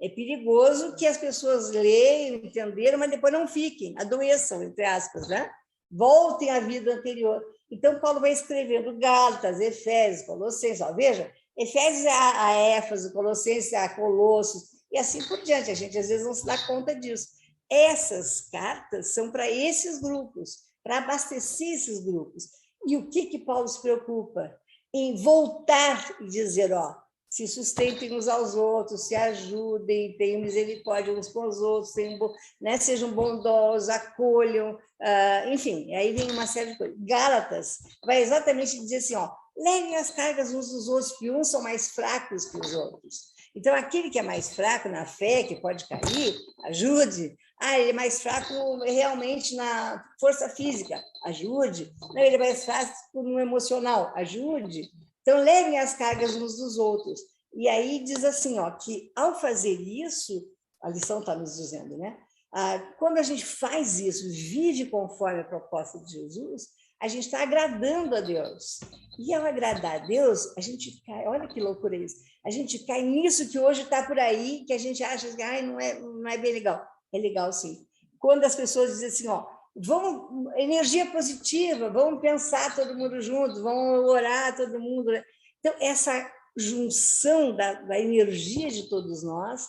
É perigoso que as pessoas leiam, entenderam, mas depois não fiquem, adoeçam, entre aspas, né? Voltem à vida anterior. Então, Paulo vai escrevendo Gálatas, Efésios, Colossenses. Veja, Efésios a Éfeso, Colossenses a Colossos, e assim por diante. A gente, às vezes, não se dá conta disso. Essas cartas são para esses grupos, para abastecer esses grupos. E o que Paulo se preocupa? Em voltar e dizer, se sustentem uns aos outros, se ajudem, tenham misericórdia uns com os outros, né, sejam bondosos, acolham, enfim, aí vem uma série de coisas. Gálatas vai exatamente dizer assim, levem as cargas uns dos outros, que uns são mais fracos que os outros. Então, aquele que é mais fraco na fé, que pode cair, ajude. Ele é mais fraco realmente na força física, ajude. Não, ele é mais fraco no emocional, ajude. Então, levem as cargas uns dos outros. E aí diz assim, que ao fazer isso, a lição está nos dizendo, né? Quando a gente faz isso, vive conforme a proposta de Jesus, a gente está agradando a Deus. E ao agradar a Deus, a gente cai, olha que loucura isso, a gente cai nisso que hoje está por aí, que a gente acha que não é bem legal. É legal, sim. Quando as pessoas dizem assim, vamos, energia positiva, vamos pensar todo mundo junto, vamos orar todo mundo. Então, essa junção da energia de todos nós,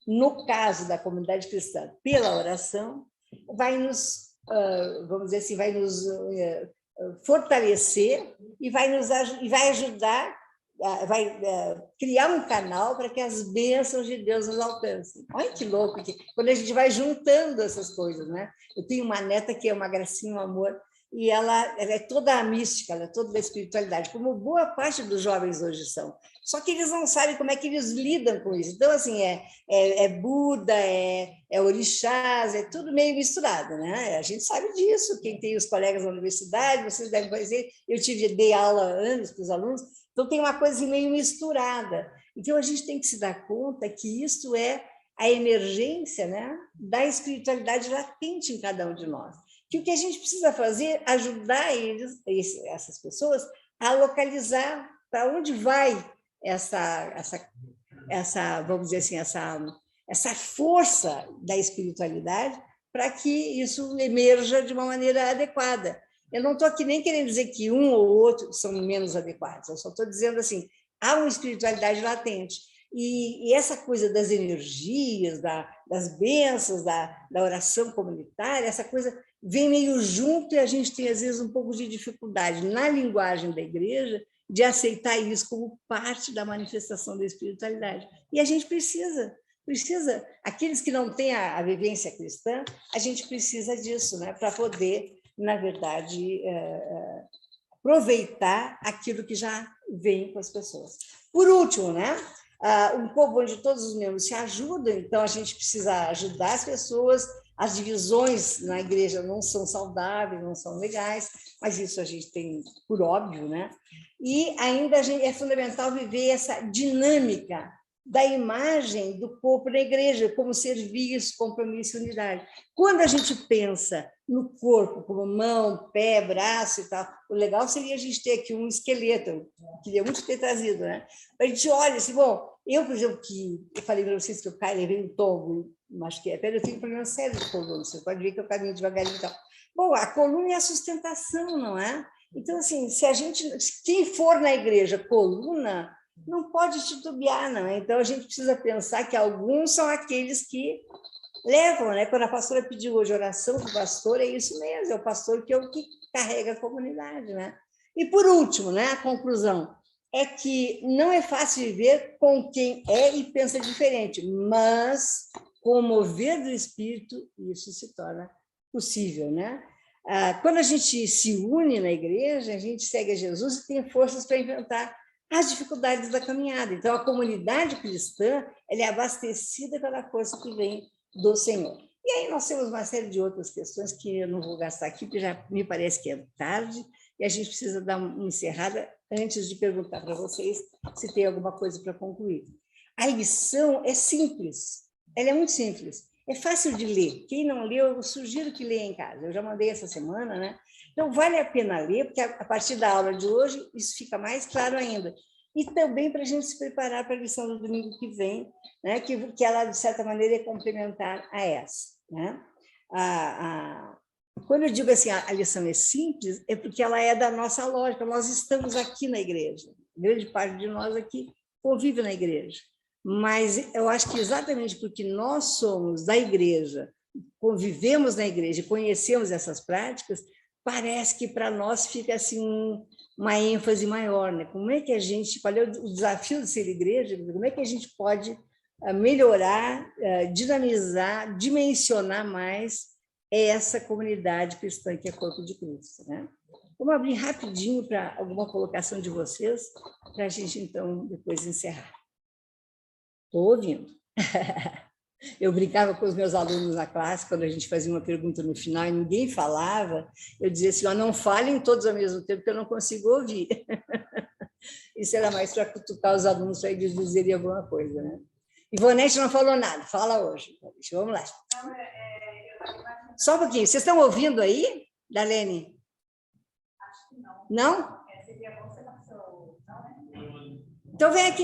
no caso da comunidade cristã, pela oração, vai nos, vamos dizer assim, vai nos fortalecer e vai ajudar, vai criar um canal para que as bênçãos de Deus nos alcancem. Olha que louco, quando a gente vai juntando essas coisas, né? Eu tenho uma neta que é uma gracinha, um amor, e ela é toda mística, ela é toda da espiritualidade, como boa parte dos jovens hoje são. Só que eles não sabem como é que eles lidam com isso. Então, assim, é Buda, é orixás, é tudo meio misturado, né? A gente sabe disso, quem tem os colegas na universidade, vocês devem conhecer, dei aula há anos para os alunos, então tem uma coisa meio misturada. Então, a gente tem que se dar conta que isso é a emergência, né, da espiritualidade latente em cada um de nós. Que o que a gente precisa fazer é ajudar essas pessoas a localizar para onde vai vamos dizer assim, essa força da espiritualidade para que isso emerja de uma maneira adequada. Eu não estou aqui nem querendo dizer que um ou outro são menos adequados, eu só estou dizendo assim, há uma espiritualidade latente. E essa coisa das energias, das bênçãos, da oração comunitária, essa coisa vem meio junto e a gente tem, às vezes, um pouco de dificuldade na linguagem da igreja de aceitar isso como parte da manifestação da espiritualidade. E a gente precisa, aqueles que não têm a vivência cristã, a gente precisa disso, né, para poder, na verdade, aproveitar aquilo que já vem com as pessoas. Por último, né, um povo onde todos os membros se ajudam, então a gente precisa ajudar as pessoas. As divisões na igreja não são saudáveis, não são legais, mas isso a gente tem por óbvio, né? E ainda é fundamental viver essa dinâmica da imagem do corpo na igreja, como serviço, compromisso e unidade. Quando a gente pensa no corpo, como mão, pé, braço e tal, o legal seria a gente ter aqui um esqueleto, eu queria muito ter trazido, né? A gente olha assim, bom, eu, por exemplo, que eu falei para vocês que eu caí, levei um tombo, acho que eu tenho um problema sério de coluna, você pode ver que eu caminho devagarinho e tal. Bom, a coluna é a sustentação, não é? Então, assim, quem for na igreja coluna, não pode titubear, não. Então, a gente precisa pensar que alguns são aqueles que levam, né? Quando a pastora pediu hoje oração para o pastor, é isso mesmo, é o pastor que é o que carrega a comunidade, né? E, por último, né, a conclusão é que não é fácil viver com quem é e pensa diferente, mas com o mover do Espírito, isso se torna possível, né? Quando a gente se une na igreja, a gente segue a Jesus e tem forças para enfrentar as dificuldades da caminhada. Então, a comunidade cristã ela é abastecida pela força que vem do Senhor. E aí nós temos uma série de outras questões que eu não vou gastar aqui, porque já me parece que é tarde, e a gente precisa dar uma encerrada antes de perguntar para vocês se tem alguma coisa para concluir. A lição é simples, ela é muito simples, é fácil de ler. Quem não leu, eu sugiro que leia em casa. Eu já mandei essa semana, né? Então, vale a pena ler, porque a partir da aula de hoje, isso fica mais claro ainda. E também para a gente se preparar para a lição do domingo que vem, né? que ela, de certa maneira, é complementar a essa. Né? Quando eu digo assim, a lição é simples, é porque ela é da nossa lógica. Nós estamos aqui na igreja. Grande parte de nós aqui convive na igreja. Mas eu acho que exatamente porque nós somos da igreja, convivemos na igreja, conhecemos essas práticas, parece que para nós fica assim uma ênfase maior, né? Como é que a gente, qual é o desafio de ser igreja? Como é que a gente pode melhorar, dinamizar, dimensionar mais essa comunidade cristã que é corpo de Cristo, né? Vamos abrir rapidinho para alguma colocação de vocês, para a gente, então, depois encerrar. Estou ouvindo. Eu brincava com os meus alunos na classe, quando a gente fazia uma pergunta no final e ninguém falava, eu dizia assim, não falem todos ao mesmo tempo, que eu não consigo ouvir. Isso era mais para cutucar os alunos para eles dizerem alguma coisa, né? Ivonete não falou nada, fala hoje. Vamos lá. Só um pouquinho. Vocês estão ouvindo aí, Darlene? Acho que não. Não? Seria bom você passou, não? Então vem aqui,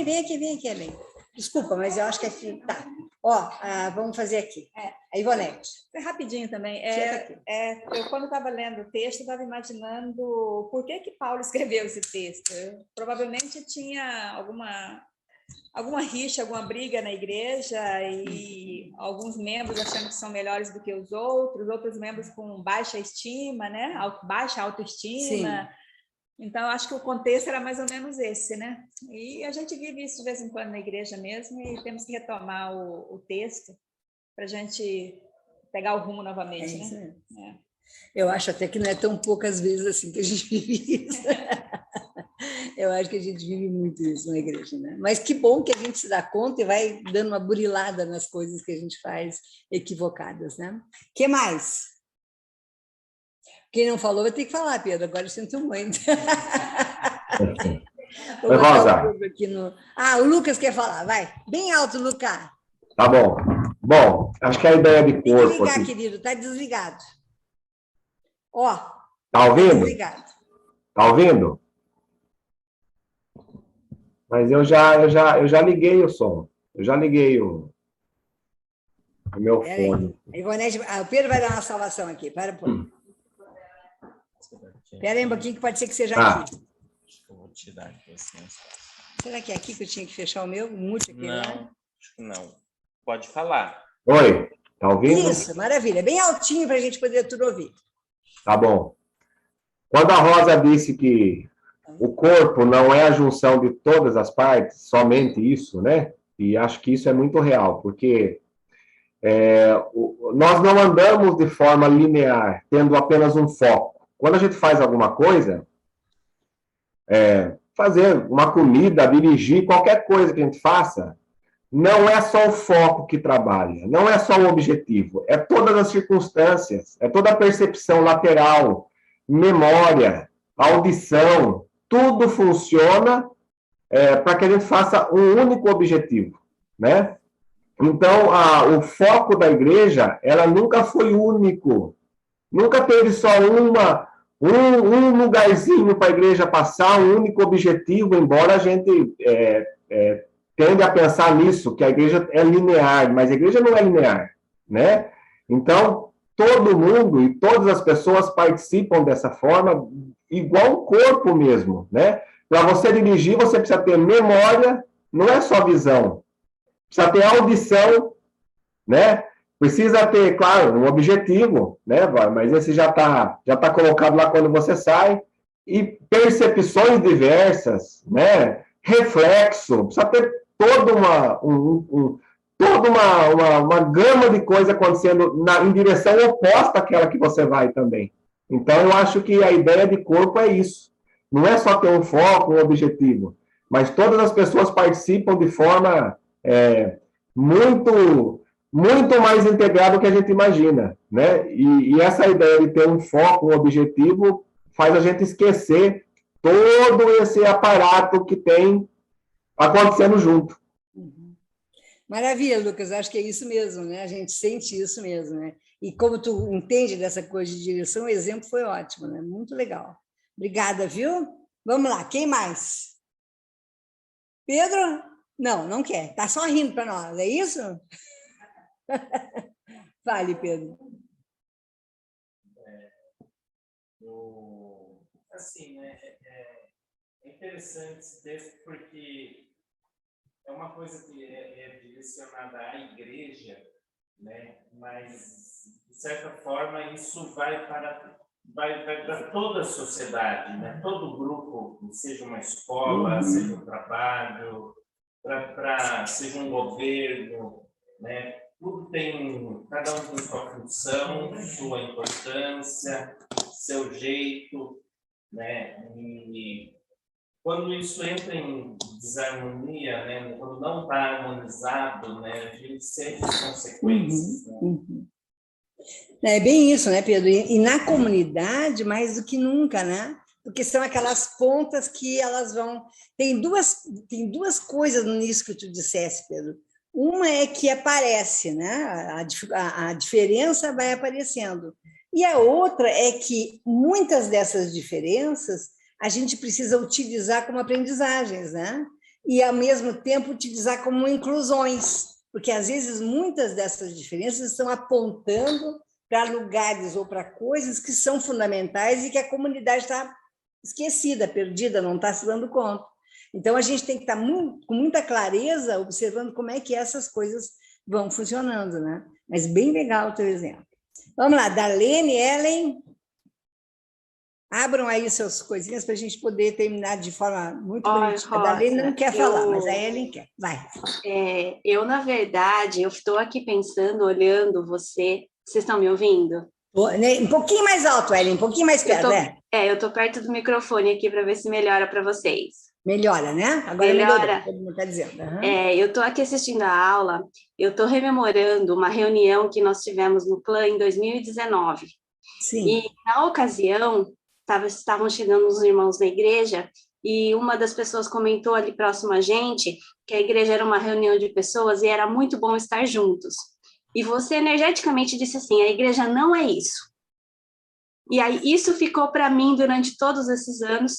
Ellen. Desculpa, mas eu acho que aqui... Tá. Ó, vamos fazer aqui. A Ivonete. Rapidinho também. Eu, quando estava lendo o texto, estava imaginando por que Paulo escreveu esse texto. Provavelmente tinha alguma rixa, alguma briga na igreja e alguns membros achando que são melhores do que os outros membros com baixa estima, né? Baixa autoestima. Sim. Então, eu acho que o contexto era mais ou menos esse, né? E a gente vive isso de vez em quando na igreja mesmo e temos que retomar o texto para a gente pegar o rumo novamente, né? Eu acho até que não é tão poucas vezes assim que a gente vive isso. Eu acho que a gente vive muito isso na igreja, né? Mas que bom que a gente se dá conta e vai dando uma burilada nas coisas que a gente faz equivocadas, né? O que mais? Quem não falou vai ter que falar, Pedro. Agora eu sinto muito. Oi, Rosa. O Lucas quer falar. Vai. Bem alto, Lucas. Tá bom. Bom, acho que a ideia de corpo... Tem que ligar, aqui, querido. Está desligado. Ó. Tá ouvindo? Desligado. Tá ouvindo? Mas eu já liguei o som. Eu já liguei o meu fone. Ivonete, o Pedro vai dar uma salvação aqui. Para um pouco. Espera aí um pouquinho, que pode ser que seja aqui. Eu vou tirar aqui assim. Será que é aqui que eu tinha que fechar o meu? Mute aqui, Não, né? acho que não. Pode falar. Oi, tá ouvindo? Isso, maravilha. Bem altinho para a gente poder tudo ouvir. Tá bom. Quando a Rosa disse que o corpo não é a junção de todas as partes, somente isso, né? E acho que isso é muito real, porque nós não andamos de forma linear, tendo apenas um foco. Quando a gente faz alguma coisa, fazer uma comida, dirigir, qualquer coisa que a gente faça, não é só o foco que trabalha, não é só o objetivo, é todas as circunstâncias, é toda a percepção lateral, memória, audição, tudo funciona para que a gente faça um único objetivo, né? Então, o foco da igreja, ela nunca foi único, nunca teve só um lugarzinho para a igreja passar, um único objetivo, embora a gente tende a pensar nisso, que a igreja é linear, mas a igreja não é linear, né? Então, todo mundo e todas as pessoas participam dessa forma, igual o corpo mesmo, né? Para você dirigir, você precisa ter memória, não é só visão. Precisa ter audição, né? Precisa ter, claro, um objetivo, né? Mas esse já tá colocado lá quando você sai. E percepções diversas, né? Reflexo, precisa ter toda uma gama de coisas acontecendo em direção oposta àquela que você vai também. Então, eu acho que a ideia de corpo é isso. Não é só ter um foco, um objetivo, mas todas as pessoas participam de forma muito mais integrada do que a gente imagina, né? E essa ideia de ter um foco, um objetivo, faz a gente esquecer todo esse aparato que tem acontecendo junto. Maravilha, Lucas, acho que é isso mesmo, né? A gente sente isso mesmo, né? E como tu entende dessa coisa de direção, o exemplo foi ótimo, né? Muito legal. Obrigada, viu? Vamos lá, quem mais? Pedro? Não quer, tá só rindo para nós, é isso? Fale, Pedro. Assim, né? É interessante esse texto porque é uma coisa que é direcionada à igreja, né? Mas, de certa forma, isso vai para toda a sociedade, né? Todo grupo, seja uma escola, seja um trabalho, seja um governo, né? Tudo cada um tem sua função, sua importância, seu jeito, né? E quando isso entra em desarmonia, né? Quando não está harmonizado, né? A gente sente as consequências. É bem isso, né, Pedro? E na comunidade, mais do que nunca, né? Porque são aquelas pontas que elas vão... Tem duas coisas nisso que tu disseste, Pedro. Uma é que aparece, né? A diferença vai aparecendo. E a outra é que muitas dessas diferenças a gente precisa utilizar como aprendizagens, né? E, ao mesmo tempo, utilizar como inclusões, porque, às vezes, muitas dessas diferenças estão apontando para lugares ou para coisas que são fundamentais e que a comunidade está esquecida, perdida, não está se dando conta. Então, a gente tem que estar com muita clareza observando como é que essas coisas vão funcionando, né? Mas bem legal o teu exemplo. Vamos lá, Darlene, Ellen, abram aí suas coisinhas para a gente poder terminar de forma muito bonita. A Darlene não quer falar, mas a Ellen quer. Vai. Na verdade, eu estou aqui pensando, olhando você. Vocês estão me ouvindo? Um pouquinho mais alto, Ellen, um pouquinho mais perto, eu estou perto do microfone aqui para ver se melhora para vocês. Melhora, né? Agora melhora. Todo mundo está dizendo. Eu estou aqui assistindo a aula, eu estou rememorando uma reunião que nós tivemos no Clã em 2019. Sim. E, na ocasião, estavam chegando os irmãos da igreja e uma das pessoas comentou ali próximo a gente que a igreja era uma reunião de pessoas e era muito bom estar juntos. E você energeticamente disse assim, a igreja não é isso. E aí isso ficou para mim durante todos esses anos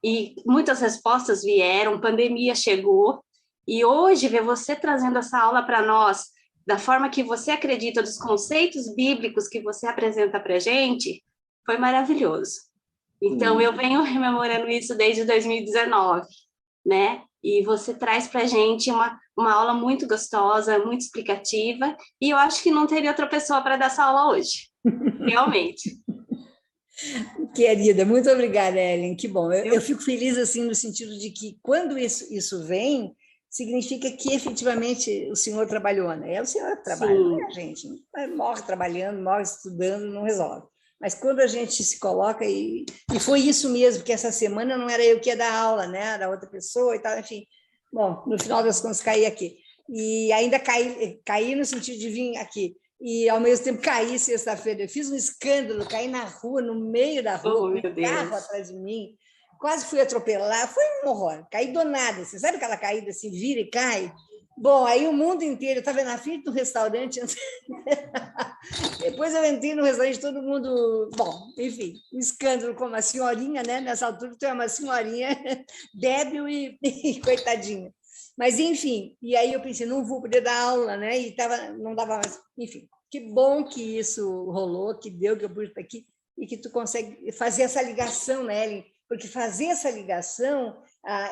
e muitas respostas vieram, pandemia chegou, e hoje ver você trazendo essa aula para nós, da forma que você acredita, dos conceitos bíblicos que você apresenta para a gente, foi maravilhoso. Então, eu venho rememorando isso desde 2019, né? E você traz para a gente uma aula muito gostosa, muito explicativa, e eu acho que não teria outra pessoa para dar essa aula hoje, realmente. Querida, muito obrigada, Ellen, que bom. Eu fico feliz, assim, no sentido de que, quando isso vem, significa que, efetivamente, o senhor trabalhou, né? É o senhor que trabalha, Sim. não é a gente. Morre trabalhando, morre estudando, não resolve. Mas quando a gente se coloca, e foi isso mesmo, que essa semana não era eu que ia dar aula, né? Era outra pessoa e tal, enfim. Bom, no final das contas, caí aqui. E ainda caí no sentido de vir aqui. E, ao mesmo tempo, caí sexta-feira. Eu fiz um escândalo, caí na rua, no meio da rua, com um carro atrás de mim. Quase fui atropelar. Foi um horror. Caí do nada. Você sabe aquela caída assim, vira e cai? Bom, aí o mundo inteiro, eu estava na frente do restaurante, depois eu entrei no restaurante, todo mundo, bom, enfim, um escândalo como a senhorinha, né? Nessa altura, tu é uma senhorinha débil e coitadinha. Mas, enfim, e aí eu pensei, não vou poder dar aula, né? E não dava mais, enfim. Que bom que isso rolou, que deu, que eu pude estar aqui, e que tu consegue fazer essa ligação, né, Ellen? Porque fazer essa ligação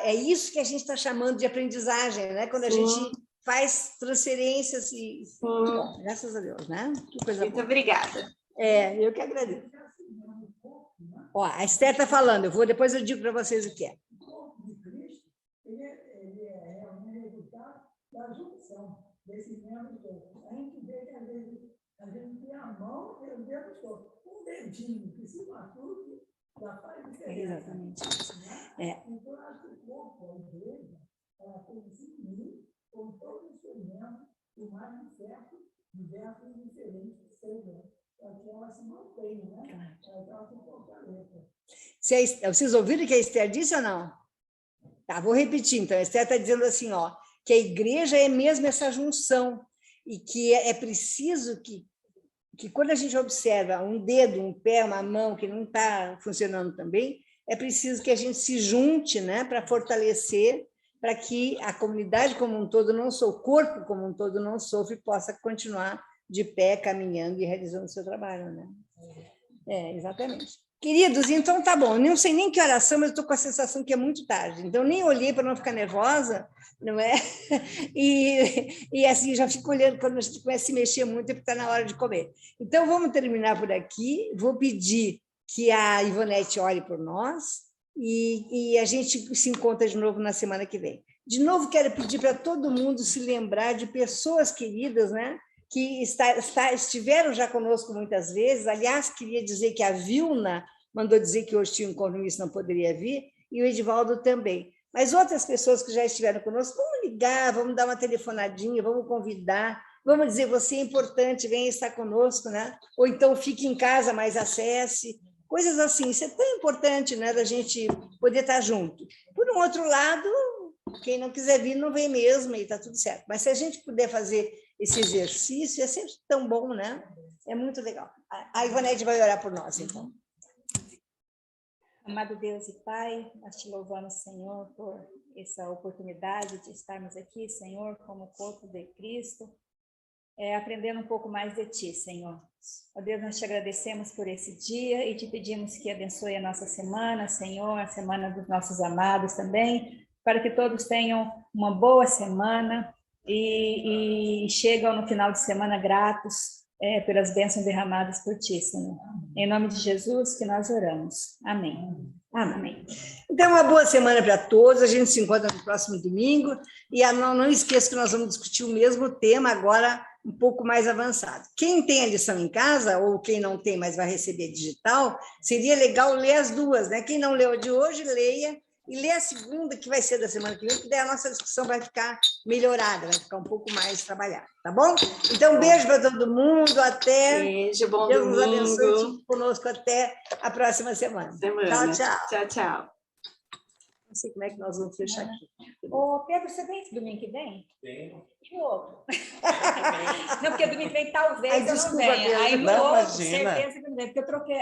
é isso que a gente está chamando de aprendizagem, né? Quando a gente faz transferências e... Bom, graças a Deus, né? Que coisa Muito boa. obrigada. Eu que agradeço. Ó, a Esther está falando, depois eu digo para vocês o que é. Ele é um resultado da junção desses membros todos. A gente vê que, às vezes, a gente tem a mão e os dedos todos. Um dedinho que se machuque, já faz diferença. Exatamente. Então, eu acho que o corpo, a igreja, ela tem que se unir com todos os seus membros, o mais certo, diversos e diferentes que sejam, para que ela se mantenha, né? Para que ela se fortaleça. Vocês ouviram o que a Esther disse ou não? Tá, vou repetir, então. A Esther está dizendo assim, ó, que a igreja é mesmo essa junção, e que é preciso que quando a gente observa um dedo, um pé, uma mão que não está funcionando também, é preciso que a gente se junte, né, para fortalecer, para que a comunidade como um todo não sofra, o corpo como um todo não sofra e possa continuar de pé, caminhando e realizando o seu trabalho, né? Exatamente. Queridos, então tá bom, não sei nem que oração, mas estou com a sensação que é muito tarde, então nem olhei para não ficar nervosa, não é? E assim, já fico olhando, quando a gente começa a se mexer muito, é porque está na hora de comer. Então, vamos terminar por aqui, vou pedir que a Ivonete ore por nós, e a gente se encontra de novo na semana que vem. De novo, quero pedir para todo mundo se lembrar de pessoas queridas, né? Que estiveram já conosco muitas vezes. Aliás, queria dizer que a Vilna mandou dizer que hoje tinha um compromisso, não poderia vir, e o Edivaldo também. Mas outras pessoas que já estiveram conosco, vamos ligar, vamos dar uma telefonadinha, vamos convidar, vamos dizer, você é importante, venha estar conosco, né? Ou então fique em casa, mas acesse, coisas assim. Isso é tão importante, né, da gente poder estar junto. Por um outro lado, quem não quiser vir, não vem mesmo, e está tudo certo. Mas se a gente puder fazer esse exercício, é sempre tão bom, né? É muito legal. A Ivonete vai orar por nós, então. Amado Deus e Pai, nós te louvamos, Senhor, por essa oportunidade de estarmos aqui, Senhor, como corpo de Cristo, aprendendo um pouco mais de Ti, Senhor. Ó Deus, nós te agradecemos por esse dia e te pedimos que abençoe a nossa semana, Senhor, a semana dos nossos amados também, para que todos tenham uma boa semana e chegam no final de semana gratos pelas bênçãos derramadas por Ti, Senhor. Em nome de Jesus que nós oramos. Amém. Amém. Então, uma boa semana para todos. A gente se encontra no próximo domingo. E não esqueça que nós vamos discutir o mesmo tema agora, um pouco mais avançado. Quem tem a lição em casa, ou quem não tem, mas vai receber digital, seria legal ler as duas, né? Quem não leu a de hoje, leia. E lê a segunda, que vai ser da semana que vem, porque daí a nossa discussão vai ficar melhorada, vai ficar um pouco mais trabalhada, tá bom? Então, beijo para todo mundo, até... Beijo, bom Deus domingo. nos abençoe, fique conosco até a próxima semana. Tchau, tchau. Tchau, tchau. Não sei como é que nós vamos fechar aqui. Ô, Pedro, você vem esse domingo que vem? Tenho. E o outro? Não, porque domingo que vem talvez Ai, eu não desculpa, venha. Pedro. Aí no Não, outro, imagina. certeza que não vem, porque eu troquei